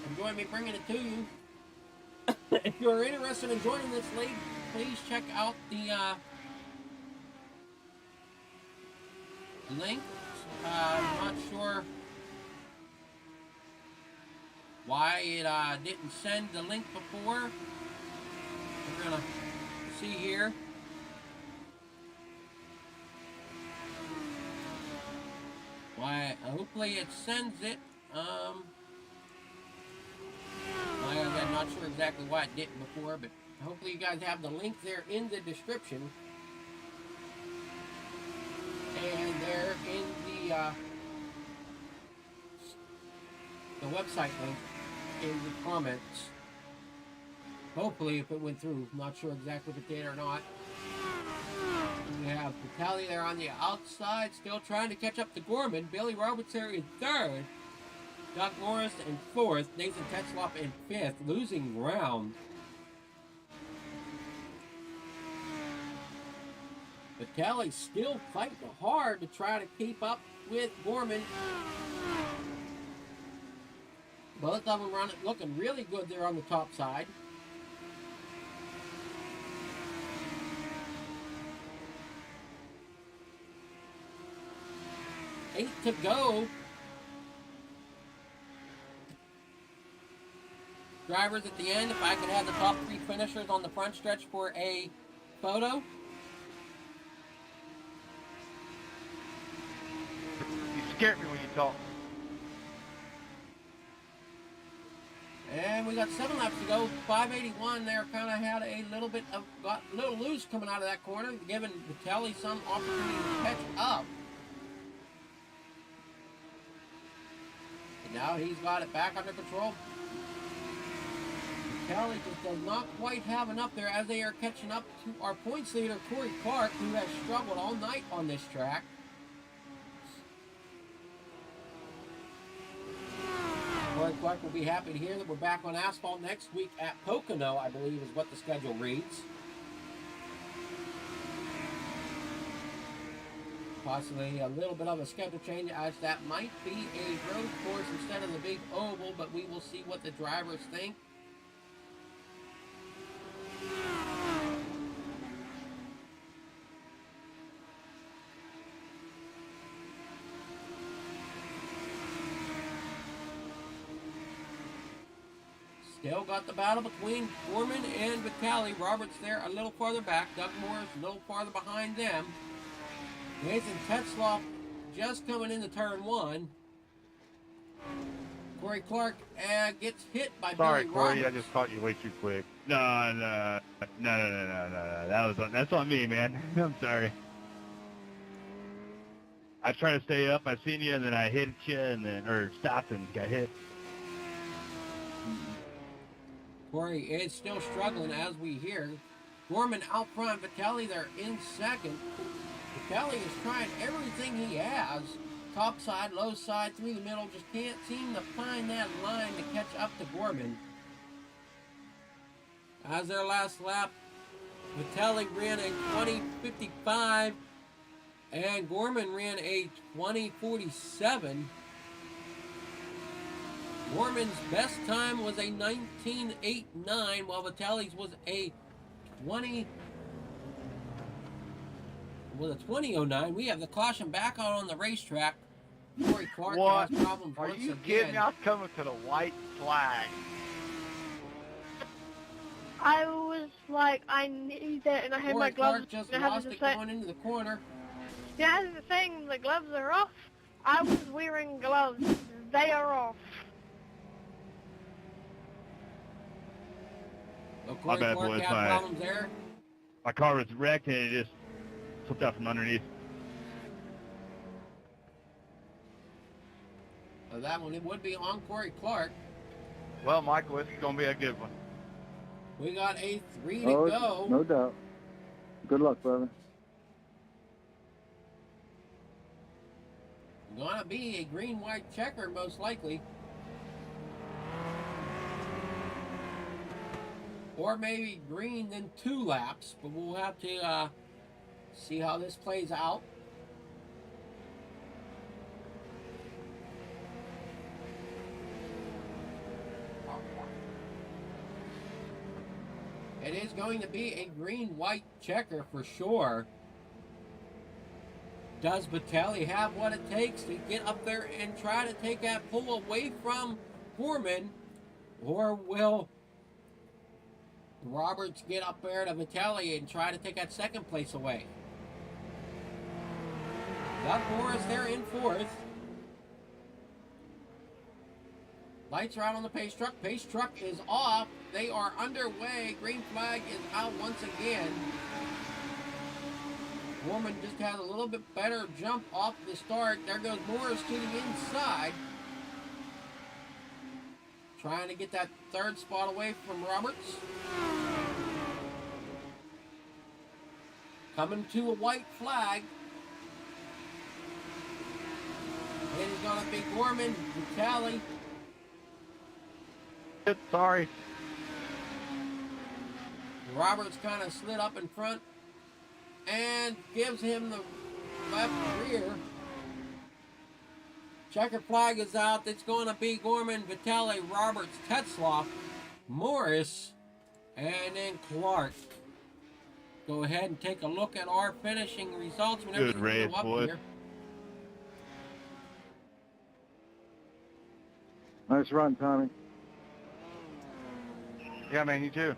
enjoy me bringing it to you. If you're interested in joining this league, please check out the link. I'm not sure why it didn't send the link before. We're gonna see here. Why? Hopefully it sends it. I'm not sure exactly why it didn't before, but hopefully you guys have the link there in the description. And there in the website link in the comments. Hopefully if it went through. I'm not sure exactly if it did or not. We have Vitale there on the outside, still trying to catch up to Gorman. Billy Roberts there in third. Doug Morris in fourth. Nathan Tetzlaff in fifth, losing ground. Vitale still fighting hard to try to keep up with Gorman. Both of them looking really good there on the top side. Eight to go. Drivers at the end, if I could have the top 3 finishers on the front stretch for a photo. You scared me when you talk. And we got 7 laps to go. 581 there kind of had a little bit of, got a little loose coming out of that corner, giving Vitale some opportunity to catch up. And now he's got it back under control. Vitale just does not quite have enough there as they are catching up to our points leader, Corey Clark, who has struggled all night on this track. Corey Clark will be happy to hear that we're back on asphalt next week at Pocono, I believe is what the schedule reads. Possibly a little bit of a schedule change, as that might be a road course instead of the big oval, but we will see what the drivers think. Still got the battle between Gorman and Vitale. Roberts there a little farther back. Doug Morris a little farther behind them. Nathan Tetzlaff just coming into turn 1. Corey Clark gets hit by Sorry, Billy Corey, Roberts. I just caught you way too quick. No. That's on me, man. I'm sorry. I was trying to stay up. I seen you, and then I hit you, or stopped and got hit. Corey is still struggling as we hear. Gorman out front, Vitale there in second. Vitale is trying everything he has top side, low side, through the middle. Just can't seem to find that line to catch up to Gorman. As their last lap, Vitelli ran a 20:55, and Gorman ran a 20:47. Gorman's best time was a 19:89, while Vitelli's was a 20:09. We have the caution back out on the racetrack. Corey Clark What? has problems Are once you again. kidding me? I was coming to the white flag. I was like, I need it, and I had my Corey gloves. Clark just and I had lost to it say, going into the corner. yeah, that's the thing. The gloves are off. I was wearing gloves. They are off. So My Corey bad, Clark boys. had problems there. My car was wrecked and it just slipped out from underneath. So that one, it would be on Corey Clark. Well, Michael, it's going to be a good one. We got a 3 to Oh, go. no doubt. Good luck, brother. Gonna be a green-white checker, most likely. Or maybe green, then 2 laps. But we'll have to see how this plays out. It is going to be a green-white checker for sure. Does Vitelli have what it takes to get up there and try to take that pull away from Gorman? Or will Roberts get up there to Vitelli and try to take that second place away? Got Morris there in 4th. Lights are out on the pace truck. Pace truck is off. They are underway. Green flag is out once again. Gorman just had a little bit better jump off the start. There goes Morris to the inside. Trying to get that 3rd spot away from Roberts. Coming to a white flag. It is going to be Gorman, Vitelli. Sorry. Roberts kind of slid up in front and gives him the left rear. Checker flag is out. It's going to be Gorman, Vitelli, Roberts, Tetzloff, Morris, and then Clark. Go ahead and take a look at our finishing results. Good race, boys. Nice run, Tommy. Yeah, man, you too.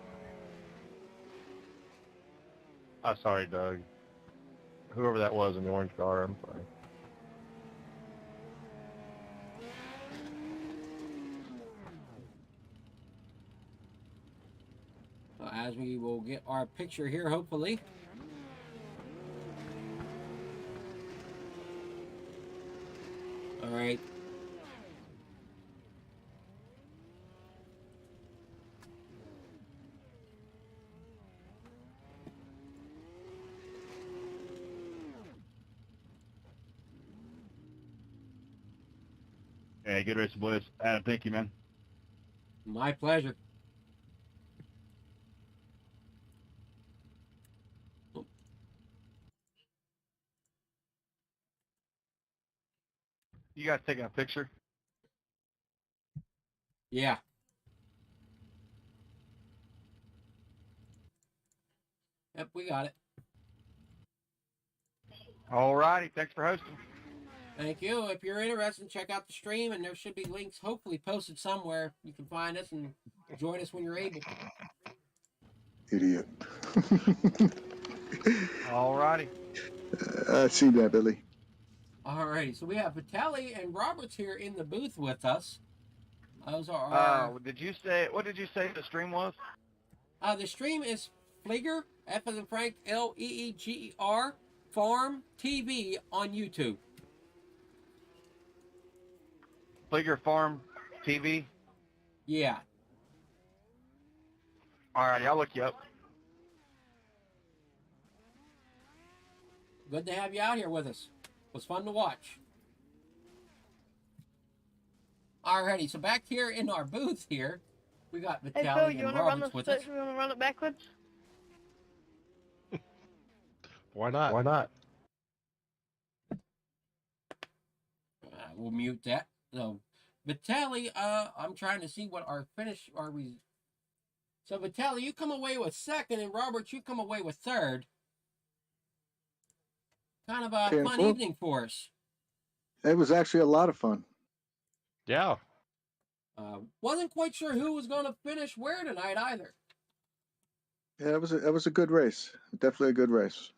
Oh, sorry, Doug. Whoever that was in the orange car, I'm sorry. As we will get our picture here, hopefully. All right. Hey, good race, boys. Adam, thank you, man. My pleasure. You guys taking a picture? Yeah. Yep, we got it. All righty. Thanks for hosting. Thank you. If you're interested, check out the stream, and there should be links hopefully posted somewhere. You can find us and join us when you're able. Idiot. All righty. I see that, Billy. All righty. So we have Vitelli and Roberts here in the booth with us. Those are our... What did you say the stream was? The stream is Fleeger, F as in Frank, L-E-E-G-E-R, Farm TV on YouTube. Fleeger Farm TV? Yeah. All righty, I'll look you up. Good to have you out here with us. It was fun to watch. Alrighty, so back here in our booth here, we got Hey Phil, Vitaly you and wanna run Roberts the with us. switch? You wanna run it backwards? Why not? Why not? We'll mute that. So, Vitaly, I'm trying to see what our finish are. So, Vitaly, you come away with second, and Roberts, you come away with third. Kind of a fun evening for us. It was actually a lot of fun. Yeah. Wasn't quite sure who was going to finish where tonight either. Yeah, it was a good race. Definitely a good race.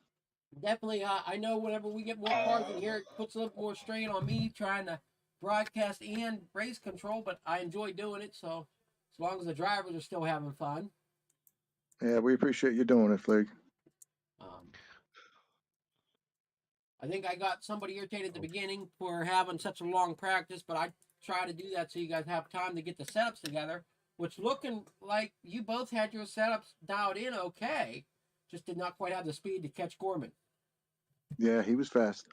Definitely, I know whenever we get more cars in here, it puts a little more strain on me trying to broadcast and race control, but I enjoy doing it, so as long as the drivers are still having fun. Yeah, we appreciate you doing it, Fleeg. I think I got somebody irritated at the beginning for having such a long practice, but I try to do that so you guys have time to get the setups together, which looking like you both had your setups dialed in okay, just did not quite have the speed to catch Gorman. Yeah, he was fast.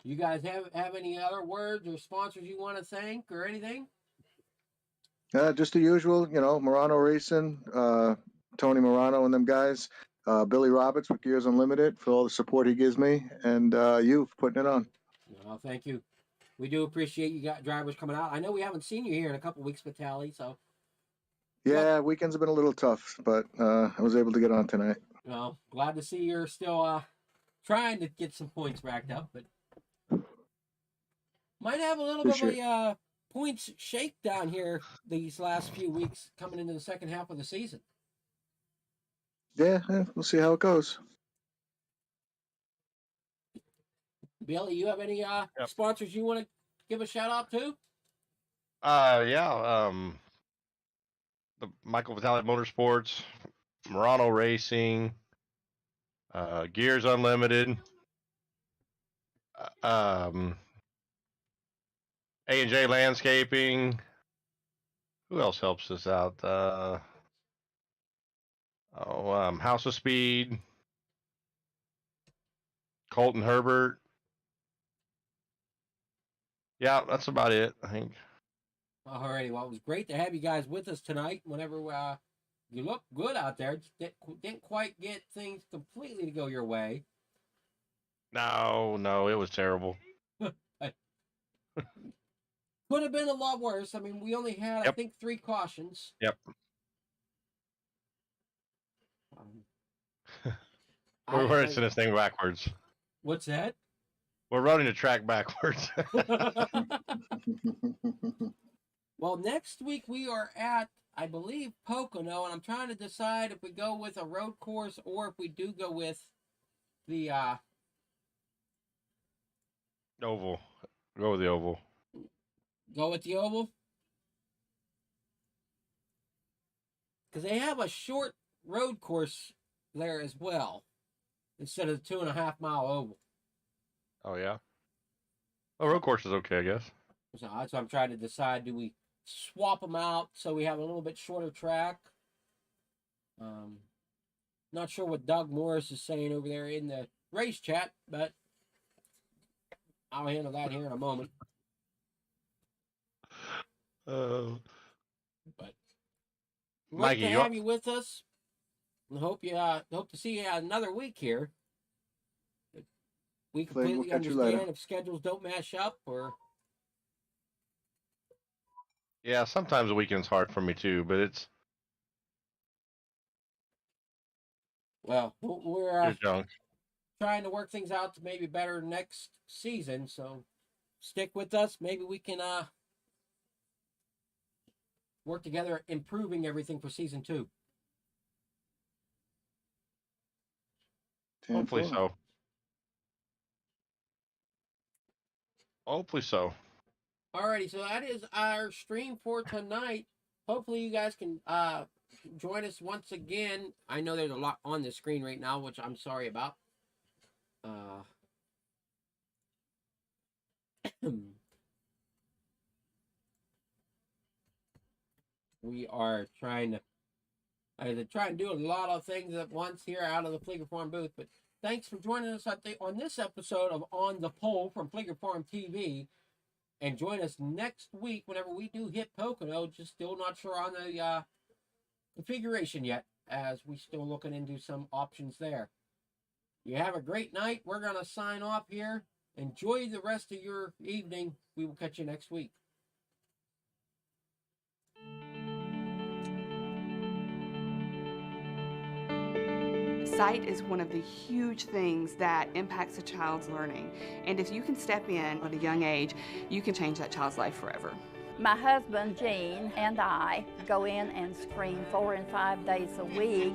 You guys have any other words or sponsors you want to thank or anything? Just the usual, Morano Racing, Tony Morano and them guys, Billy Roberts with Gears Unlimited for all the support he gives me, and you for putting it on. Well, thank you. We do appreciate you got drivers coming out. I know we haven't seen you here in a couple weeks, Vitaly, so. Yeah, weekends have been a little tough, but I was able to get on tonight. Well, glad to see you're still trying to get some points racked up, but might have a little bit of a points shakedown here these last few weeks coming into the second half of the season. Yeah, we'll see how it goes. Billy, you have any sponsors you want to give a shout out to? Yeah. The Michael Vitaly Motorsports, Morano Racing, Gears Unlimited, A&J Landscaping. Who else helps us out? House of Speed, Colton Herbert. Yeah, that's about it, I think. Alrighty, well, it was great to have you guys with us tonight. Whenever you look good out there, just didn't quite get things completely to go your way. No, it was terrible. Could have been a lot worse. I mean, we only had, I think, 3 cautions. Yep. We're racing this thing backwards. What's that? We're running the track backwards. Well, next week we are at, I believe, Pocono, and I'm trying to decide if we go with a road course or if we do go with the Oval. Go with the oval. Go with the oval? Because they have a short road course there as well, instead of the 2.5 mile oval. Oh, yeah? Oh, road course is okay, I guess. So that's what I'm trying to decide. Do we swap them out so we have a little bit shorter track? Not sure what Doug Morris is saying over there in the race chat, but I'll handle that here in a moment. But Mikey, great to have you with us. I hope to see you another week here. We completely understand if schedules don't match up or. Yeah, sometimes the weekend's hard for me too, but it's. Well, we're junk. Trying to work things out to maybe better next season, so stick with us. Maybe we can work together improving everything for season 2. Hopefully so. Hopefully so. Alrighty, so that is our stream for tonight. Hopefully you guys can join us once again. I know there's a lot on the screen right now, which I'm sorry about. We are trying to do a lot of things at once here out of the Fleeger Farm booth, but thanks for joining us on this episode of On the Pole from Fleeger Farm TV. And join us next week whenever we do hit Pocono. Just still not sure on the configuration yet, as we're still looking into some options there. You have a great night. We're going to sign off here. Enjoy the rest of your evening. We will catch you next week. Sight is one of the huge things that impacts a child's learning. And if you can step in at a young age, you can change that child's life forever. My husband, Gene, and I go in and screen 4 and 5 days a week.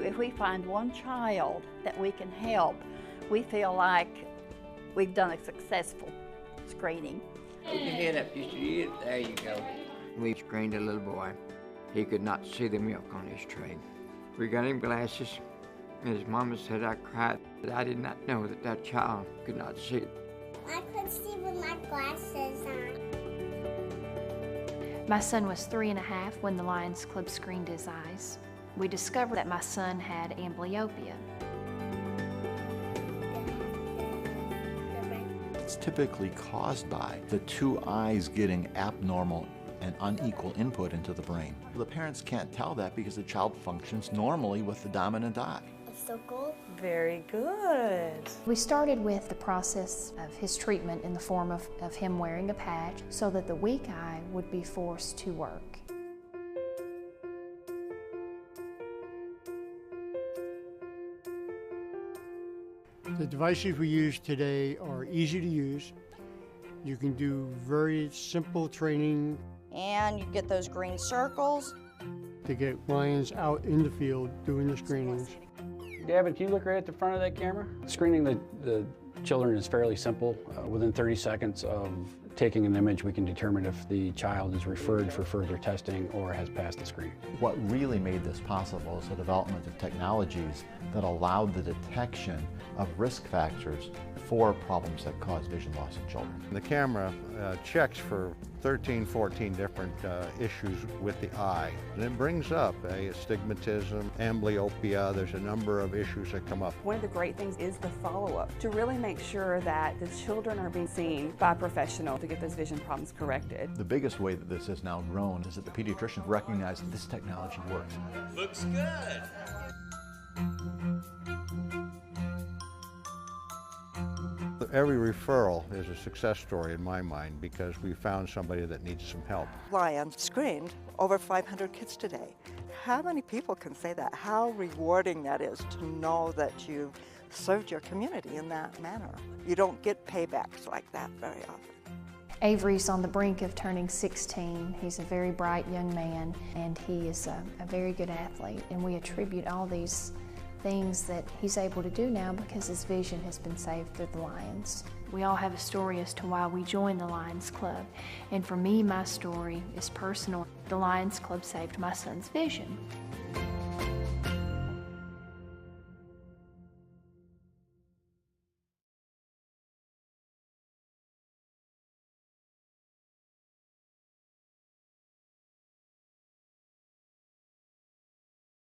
If we find one child that we can help, we feel like we've done a successful screening. Put your head up just a little. There you go. We screened a little boy. He could not see the milk on his tray. We got him glasses. His mama said I cried, but I did not know that that child could not see it. I could see with my glasses on. My son was 3.5 when the Lions Club screened his eyes. We discovered that my son had amblyopia. It's typically caused by the two eyes getting abnormal and unequal input into the brain. The parents can't tell that because the child functions normally with the dominant eye. So cool. Very good. We started with the process of his treatment in the form of him wearing a patch so that the weak eye would be forced to work. The devices we use today are easy to use. You can do very simple training. And you get those green circles. To get lions out in the field doing the screenings. Gavin, can you look right at the front of that camera? Screening the children is fairly simple. Within 30 seconds of taking an image, we can determine if the child is referred for further testing or has passed the screen. What really made this possible is the development of technologies that allowed the detection of risk factors for problems that cause vision loss in children. The camera checks for 13, 14 different issues with the eye. And it brings up astigmatism, amblyopia. There's a number of issues that come up. One of the great things is the follow-up, to really make sure that the children are being seen by a professional to get those vision problems corrected. The biggest way that this has now grown is that the pediatricians recognize that this technology works. Looks good. Every referral is a success story in my mind because we found somebody that needs some help. Lions screened over 500 kids today. How many people can say that? How rewarding that is to know that you've served your community in that manner. You don't get paybacks like that very often. Avery's on the brink of turning 16. He's a very bright young man, and he is a very good athlete, and we attribute all these things that he's able to do now because his vision has been saved through the Lions. We all have a story as to why we joined the Lions Club, and for me, my story is personal. The Lions Club saved my son's vision.